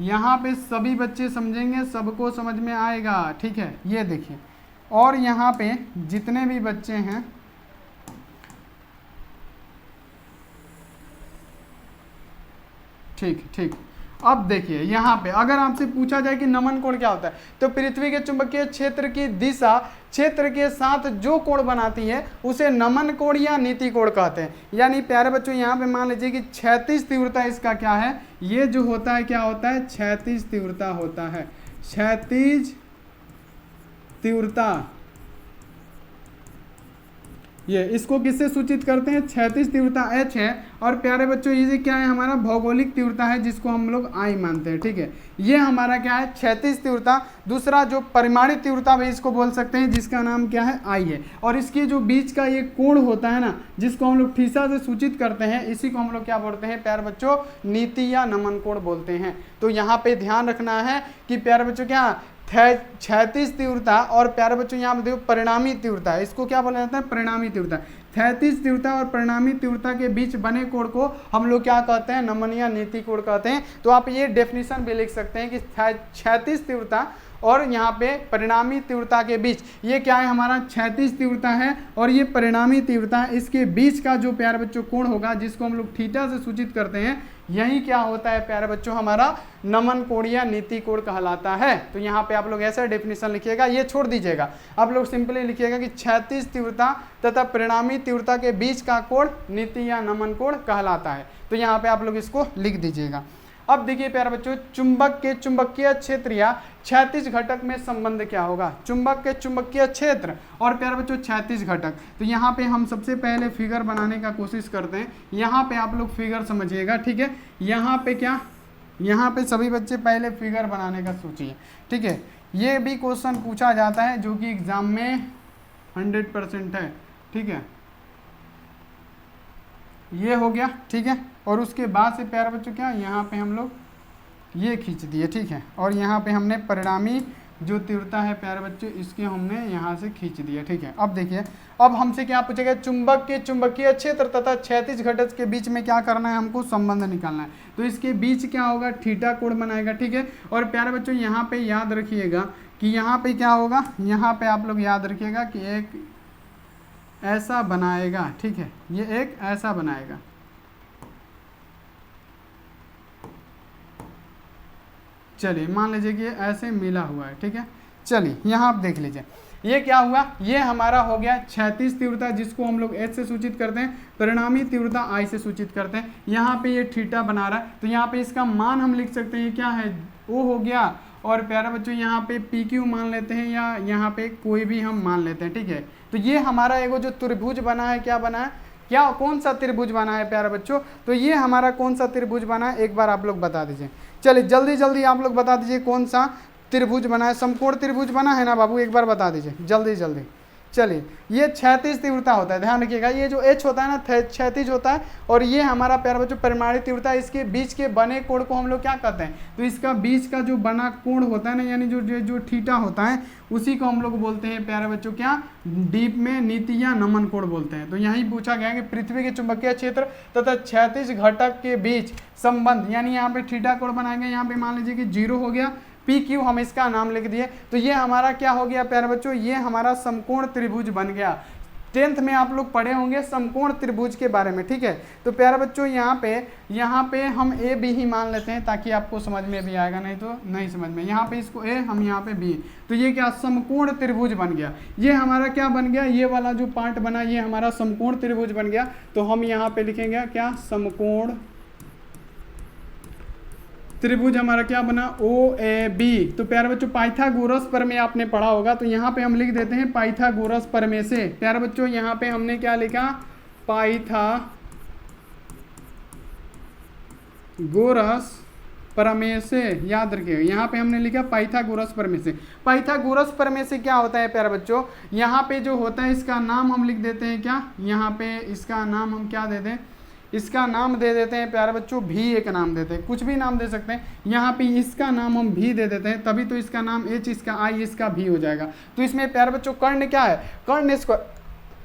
यहाँ पे सभी बच्चे समझेंगे, सबको समझ में आएगा। ठीक है, ये देखिए, और यहाँ पे जितने भी बच्चे हैं ठीक। अब देखिए यहाँ पे अगर आपसे पूछा जाए कि नमन कोण क्या होता है, तो पृथ्वी के चुंबकीय क्षेत्र की दिशा क्षेत्र के साथ जो कोण बनाती है उसे नमन कोण या नीति कोण कहते हैं। यानी प्यारे बच्चों यहाँ पे मान लीजिए कि क्षैतिज तीव्रता इसका क्या है? ये जो होता है क्या होता है? क्षैतिज तीव्रता होता है। क्षैतिज तीव्रता, ये इसको किससे सूचित करते हैं? क्षैतिज तीव्रता H है। और प्यारे बच्चों ये क्या है? हमारा भौगोलिक तीव्रता है जिसको हम लोग I मानते हैं। ठीक है, ये हमारा क्या है? क्षैतिज तीव्रता। दूसरा जो परिमाणिक तीव्रता भी इसको बोल सकते हैं, जिसका नाम क्या है? I है। और इसके जो बीच का ये कोण होता है ना, जिसको हम लोग थीटा से सूचित करते हैं, इसी को हम लोग क्या बोलते हैं प्यारे बच्चों? नीति या नमन कोण बोलते हैं। तो यहाँ पे ध्यान रखना है कि प्यारे बच्चों क्या क्षैतिज तीव्रता और प्यारे बच्चों यहाँ पे देखो परिणामी तीव्रता है, इसको क्या बोला जाता है? परिणामी तीव्रता। क्षैतिज तीव्रता और परिणामी तीव्रता के बीच बने कोण को हम लोग क्या कहते हैं? नमन या नीति कोण कहते हैं। तो आप ये डेफिनेशन भी लिख सकते हैं कि क्षैतिज तीव्रता और यहाँ पे परिणामी तीव्रता के बीच, ये क्या है? हमारा क्षैतिज तीव्रता है और ये परिणामी तीव्रता है। इसके बीच का जो प्यारे बच्चों कोण होगा, जिसको हम लोग थीटा से सूचित करते हैं, यही क्या होता है प्यारे बच्चों? हमारा नमन कोण या नीति कोण कहलाता है। तो यहाँ पे आप लोग ऐसा डेफिनेशन लिखिएगा, ये छोड़ दीजिएगा, आप लोग सिंपली लिखिएगा कि क्षैतिज तीव्रता तथा परिणामी तीव्रता के बीच का कोण नीति या नमन कोण कहलाता है। तो यहाँ पे आप लोग इसको लिख दीजिएगा। अब देखिए प्यारे बच्चों, चुंबक के चुंबकीय क्षेत्र या क्षैतिज घटक में संबंध क्या होगा? चुंबक के चुंबकीय क्षेत्र और प्यारे बच्चों क्षैतिज घटक। तो यहाँ पे हम सबसे पहले फिगर बनाने का कोशिश करते हैं। यहाँ पे आप लोग फिगर समझिएगा, ठीक है। यहाँ पे क्या, यहाँ पे सभी बच्चे पहले फिगर बनाने का सोचिए, ठीक है। ये भी क्वेश्चन पूछा जाता है जो कि एग्जाम में 100% है, ठीक है। ये हो गया, ठीक है। और उसके बाद से प्यारे बच्चों क्या, यहाँ पे हम लोग ये खींच दिए, ठीक है। और यहाँ पे हमने परिणामी जो तीव्रता है प्यारे बच्चों, इसके हमने यहाँ से खींच दिया, ठीक है। अब देखिए, अब हमसे क्या पूछेगा? चुंबक के चुंबकीय क्षेत्र तथा क्षैतिज घटक के बीच में क्या करना है? हमको संबंध निकालना है। तो इसके बीच क्या होगा? थीटा कोण बनाएगा, ठीक है। और प्यारे बच्चों यहाँ पे याद रखिएगा कि यहाँ पे क्या होगा? यहाँ पे आप लोग याद रखिएगा कि एक ऐसा बनाएगा, ठीक है। ये एक ऐसा बनाएगा, चलिए मान लीजिए कि ऐसे मिला हुआ है, ठीक है। चलिए यहाँ आप देख लीजिए, ये क्या हुआ, ये हमारा हो गया क्षैतिज तीव्रता जिसको हम लोग h से सूचित करते हैं, परिणामी तीव्रता I से सूचित करते हैं। यहाँ पे ये थीटा बना रहा है तो यहाँ पे इसका मान हम लिख सकते हैं क्या है, O हो गया। और प्यारे बच्चों यहाँ पे PQ मान लेते हैं या यहाँ पे कोई भी हम मान लेते हैं, ठीक है। तो ये हमारा एगो जो त्रिभुज बना है, क्या बना है, क्या कौन सा त्रिभुज बना है प्यारे बच्चों, तो ये हमारा कौन सा त्रिभुज बना है, एक बार आप लोग बता दीजिए। चलिए जल्दी जल्दी आप लोग बता दीजिए कौन सा त्रिभुज बना है, समकोण त्रिभुज बना है ना बाबू, एक बार बता दीजिए जल्दी जल्दी। चलिए ये क्षैतिज तीव्रता होता है, ध्यान रखिएगा, ये जो H होता है ना क्षैतिज होता है, और ये हमारा प्यारे बच्चों परिमाणी तीव्रता, इसके बीच के बने कोण को हम लोग क्या कहते हैं, तो इसका बीच का जो बना कोण होता है ना, यानी जो थीटा होता है उसी को हम लोग बोलते हैं प्यारे बच्चों क्या, डीप में नीति या नमन कोण बोलते हैं। तो यही पूछा गया कि पृथ्वी के चुंबकीय क्षेत्र तथा क्षैतिज घटक के बीच संबंध, यानी यहाँ पे थीटा कोण बनाएंगे, यहाँ पे मान लीजिए कि 0 हो गया, PQ हम इसका नाम लिख दिए, तो ये हमारा क्या हो गया प्यारे बच्चों, ये हमारा समकोण त्रिभुज बन गया। 10th में आप लोग पढ़े होंगे समकोण त्रिभुज के बारे में, ठीक है। तो प्यारे बच्चों यहाँ पे हम AB ही मान लेते हैं ताकि आपको समझ में भी आएगा, नहीं तो नहीं समझ में। यहाँ पे इसको A, हम यहाँ पे B, तो ये क्या समकोण त्रिभुज बन गया। ये हमारा क्या बन गया, ये वाला जो पार्ट बना ये हमारा समकोण त्रिभुज बन गया। तो हम यहाँ पे लिखेंगे क्या, समकोण त्रिभुज हमारा क्या बना, OAB। तो प्यारे बच्चों पाइथागोरस प्रमेय आपने पढ़ा होगा, तो यहाँ पे हम लिख देते हैं पाइथागोरस प्रमेय से। प्यारे बच्चों यहाँ पे हमने क्या लिखा, पाइथागोरस प्रमेय से, याद रखिएगा यहाँ पे हमने लिखा पाइथागोरस प्रमेय से। पाइथागोरस प्रमेय से क्या होता है प्यारे बच्चों, यहाँ पे जो होता है इसका नाम हम लिख देते हैं क्या, यहाँ पे इसका नाम हम क्या देते हैं, इसका नाम दे देते हैं प्यारे बच्चों भी, एक नाम देते हैं, कुछ भी नाम दे सकते हैं। यहाँ पे इसका नाम हम भी दे देते हैं, तभी तो इसका नाम H, इसका I, इसका भी हो जाएगा। तो इसमें प्यारे बच्चों कर्ण क्या है,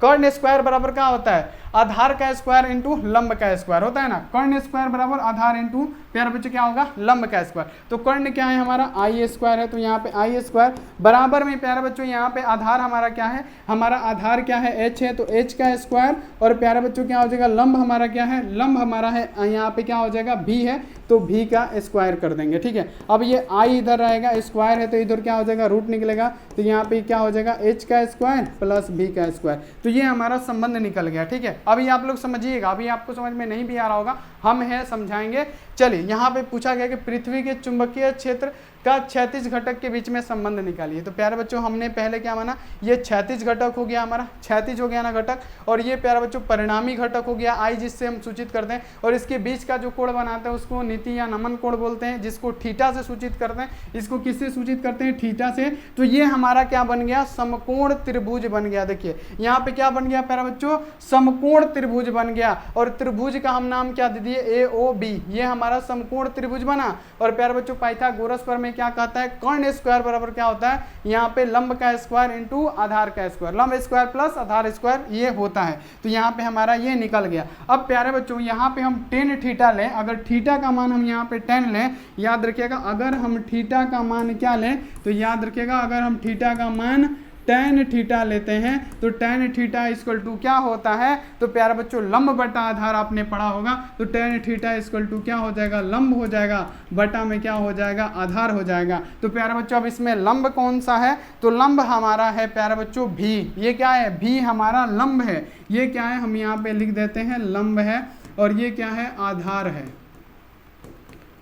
कर्ण स्क्वायर बराबर क्या होता है, आधार का स्क्वायर इंटू लंब का स्क्वायर होता है ना। कर्ण स्क्वायर बराबर आधार इंटू प्यारे बच्चों क्या होगा, लंब का स्क्वायर। तो कर्ण क्या है हमारा, I स्क्वायर है, तो यहाँ पे I स्क्वायर बराबर में प्यारे बच्चों यहाँ पे आधार हमारा क्या है, हमारा आधार क्या है, H है, तो H का स्क्वायर, और प्यारे बच्चों क्या हो जाएगा, लंब हमारा क्या है, लंब हमारा है यहाँ पे क्या हो जाएगा, भी है, तो भी का स्क्वायर कर देंगे, ठीक है। अब ये I इधर रहेगा, स्क्वायर है तो इधर क्या हो जाएगा, रूट निकलेगा, तो यहाँ पे क्या हो जाएगा, H का स्क्वायर प्लस भी का स्क्वायर। तो ये हमारा संबंध निकल गया, ठीक है। अभी आप लोग समझिएगा, अभी आपको समझ में नहीं भी आ रहा होगा, हम है समझाएंगे। चलिए यहाँ पे पूछा गया कि पृथ्वी के चुंबकीय क्षेत्र का क्षैतिज घटक के बीच में संबंध निकालिए। तो प्यारे बच्चों हमने पहले क्या माना, ये क्षैतिज घटक हो गया हमारा, क्षैतिज हो गया ना घटक, और ये प्यारे बच्चों परिणामी घटक हो गया I, जिससे हम सूचित करते हैं, और इसके बीच का जो कोण बनाते हैं उसको नीति या नमन कोण बोलते हैं, जिसको थीटा से सूचित करते हैं। इसको किससे सूचित करते हैं, थीटा से। तो ये हमारा क्या बन गया, समकोण त्रिभुज बन गया। देखिए यहाँ पे क्या बन गया प्यारे बच्चों, समकोण त्रिभुज बन गया, और त्रिभुज का हम नाम क्या दे दिए, AOB। ये हमारा समकोण त्रिभुज बना। और प्यारे बच्चों पाइथागोरस प्रमेय क्या कहता है, कर्ण स्क्वायर बराबर क्या होता है, यहाँ पे लंब का स्क्वायर इंटू आधार का स्क्वायर, लंब स्क्वायर प्लस आधार स्क्वायर ये होता है। तो यहाँ पे हमारा ये निकल गया। अब प्यारे बच्चों यहाँ पे हम tan थीटा लें, अगर थीटा का मान हम यहाँ पे 10 लें, याद रखिएगा अगर हम थीटा का मान क्या लें, तो याद रखिएगा अगर हम थीटा का मान tan थीटा लेते हैं, तो tan थीटा इक्वल टू क्या होता है, तो प्यारे बच्चों लंब बटा आधार आपने पढ़ा होगा, तो tan थीटा इक्वल टू क्या हो जाएगा, लंब हो जाएगा, बटा में क्या हो जाएगा, आधार हो जाएगा। तो प्यारे बच्चों अब इसमें लंब कौन सा है, तो लंब हमारा है प्यारे बच्चों भी। ये क्या है, भी हमारा लंब है। ये क्या है, हम यहाँ पे लिख देते हैं लंब है, और ये क्या है, आधार है,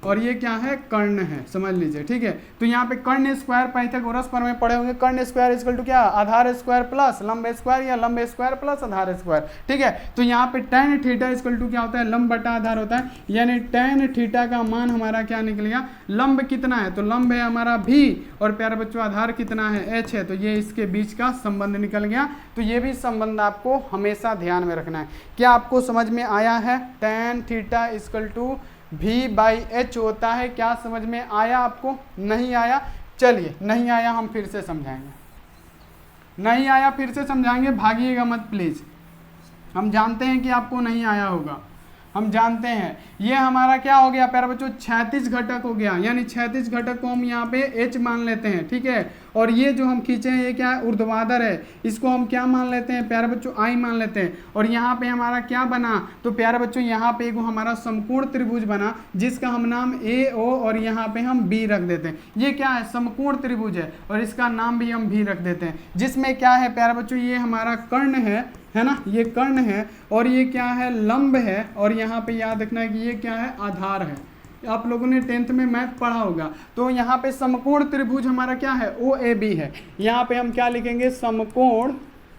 और ये क्या है, कर्ण है, समझ लीजिए, ठीक है। तो यहाँ पे कर्ण स्क्वायर पाइथागोरस प्रमेय पढ़े होंगे, कर्ण स्क्वायर इक्वल टू क्या, आधार स्क्वायर प्लस लंब स्क्वायर, या लंब स्क्वायर प्लस आधार स्क्वायर, ठीक है। तो यहाँ पे tan थीटा इक्वल टू क्या होता है, लंब बटा आधार होता है, यानी tan थीटा का मान हमारा क्या निकलेगा, लंब कितना है, तो लंब है हमारा भी, और प्यारे बच्चों आधार कितना है, H है, तो ये इसके बीच का संबंध निकल गया। तो ये भी संबंध आपको हमेशा ध्यान में रखना है। क्या आपको समझ में आया है, tan theta equal to V/H होता है, क्या समझ में आया आपको, नहीं आया, चलिए नहीं आया हम फिर से समझाएंगे, नहीं आया फिर से समझाएंगे, भागिएगा मत प्लीज, हम जानते हैं कि आपको नहीं आया होगा। हम जानते हैं ये हमारा क्या हो गया प्यारे बच्चों, क्षैतिज घटक हो गया, यानी क्षैतिज घटक को हम यहाँ पे H मान लेते हैं, ठीक है। और ये जो हम खींचे हैं ये क्या है, ऊर्ध्वाधर है, इसको हम क्या मान लेते हैं प्यारे बच्चों, I मान लेते हैं। और यहाँ पे हमारा क्या बना, तो प्यारे बच्चों यहाँ पे एक हमारा समकोण त्रिभुज बना जिसका हम नाम AO और यहाँ पे हम B रख देते हैं। ये क्या है, समकोण त्रिभुज है और इसका नाम भी हम B रख देते हैं, जिसमें क्या है प्यारे बच्चों, ये हमारा कर्ण है ना, ये कर्ण है और ये क्या है, लंब है और यहाँ पे याद रखना है कि ये क्या है, आधार है। आप लोगों ने 10th में मैथ पढ़ा होगा। तो यहाँ पे समकोण त्रिभुज हमारा क्या है, OAB है। यहाँ पे हम क्या लिखेंगे, समकोण,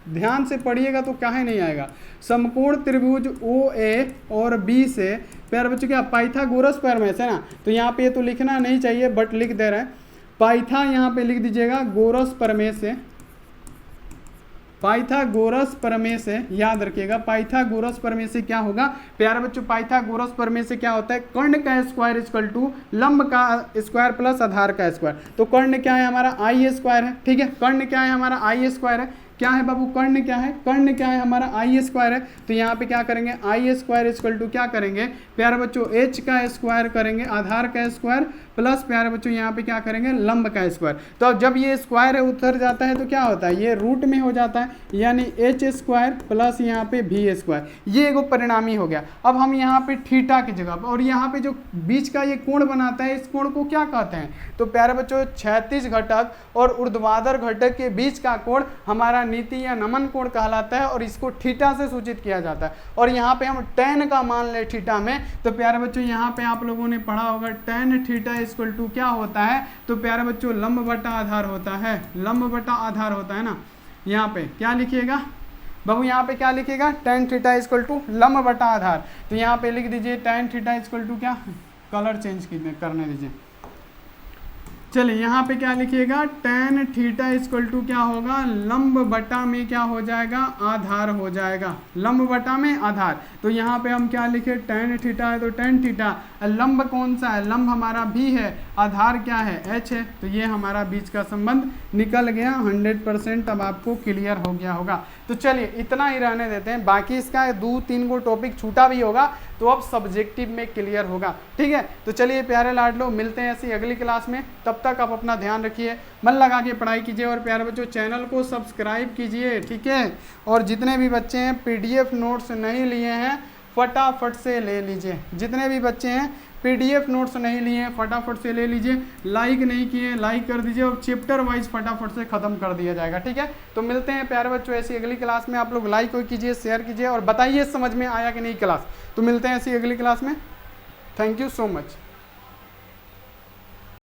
ध्यान से पढ़िएगा तो काहे नहीं आएगा, समकोण त्रिभुज OA और B से प्यारे बच्चों क्या, पाइथागोरस प्रमेय से ना, तो यहाँ पे तो लिखना नहीं चाहिए बट लिख दे रहे हैं, पाइथा यहाँ पे लिख दीजिएगा, गोरस प्रमेय से, पाइथागोरस प्रमेय से याद रखिएगा। पाइथागोरस प्रमेय से क्या होगा प्यारे बच्चों, पाइथागोरस प्रमेय से क्या होता है, कर्ण का स्क्वायर इक्वल टू लंब का स्क्वायर प्लस आधार का स्क्वायर। तो कर्ण क्या है हमारा, I स्क्वायर है, ठीक है। कर्ण क्या है हमारा, I स्क्वायर है। क्या है बाबू, कर्ण क्या है, कर्ण क्या है हमारा, I स्क्वायर है। तो यहाँ पे क्या करेंगे, I स्क्वायर इक्वल टू क्या करेंगे प्यारे बच्चों, H का स्क्वायर करेंगे, आधार का स्क्वायर प्लस प्यारे बच्चों यहाँ पे क्या करेंगे, लंब का स्क्वायर। तो अब जब ये स्क्वायर उतर जाता है तो क्या होता है, ये रूट में हो जाता है, यानी H स्क्वायर प्लस यहाँ पे V स्क्वायर, ये एगो परिणामी हो गया। अब हम यहाँ पे थीटा की जगह पर, और यहाँ पे जो बीच का ये कोण बनाता है इस कोण को क्या कहते हैं, तो प्यारे बच्चों क्षैतिज घटक और ऊर्ध्वाधर घटक के बीच का कोण हमारा नीति या नमन कोण कहलाता है और इसको थीटा से सूचित किया जाता है। और यहाँ पे हम tan का मान ले थीटा में, तो प्यारे बच्चों यहाँ पे आप लोगों ने पढ़ा होगा tan थीटा इक्वल टू क्या होता है, तो प्यारे बच्चों लंब बटा आधार होता है, लंब बटा आधार होता है ना। यहाँ पे क्या लिखिएगा बाबू, यहाँ पे क्या लिखिएगा, tan थीटा इक्वल टू लंब बटा आधार। तो यहाँ पे लिख दीजिए tan थीटा इक्वल टू क्या, कलर चेंज करने दीजिए, चलिए यहाँ पे क्या लिखिएगा, tan थीटा इक्वल टू क्या होगा, लंब बटा में क्या हो जाएगा, आधार हो जाएगा, लंब बटा में आधार। तो यहाँ पे हम क्या लिखे, tan थीटा है तो tan थीटा, लंब कौन सा है, लंब हमारा भी है, आधार क्या है, H है। तो ये हमारा बीच का संबंध निकल गया 100%। अब आपको क्लियर हो गया होगा। तो चलिए इतना ही रहने देते हैं, बाकी इसका 2-3 गो टॉपिक छूटा भी होगा तो अब सब्जेक्टिव में क्लियर होगा, ठीक है। तो चलिए प्यारे लाडलो, मिलते हैं ऐसी अगली क्लास में, तब तक आप अपना ध्यान रखिए, मन लगा के पढ़ाई कीजिए और प्यारे बच्चों चैनल को सब्सक्राइब कीजिए, ठीक है। और जितने भी बच्चे हैं PDF नोट्स नहीं लिए हैं फटाफट से ले लीजिए, जितने भी बच्चे हैं PDF नोट्स नहीं लिए हैं फटाफट से ले लीजिए, लाइक नहीं किए लाइक कर दीजिए और चैप्टर वाइज फटाफट से ख़त्म कर दिया जाएगा, ठीक है। तो मिलते हैं प्यारे बच्चों ऐसी अगली क्लास में, आप लोग लाइक कीजिए, शेयर कीजिए और बताइए समझ में आया कि नहीं क्लास। तो मिलते हैं ऐसी अगली क्लास में, थैंक यू सो मच।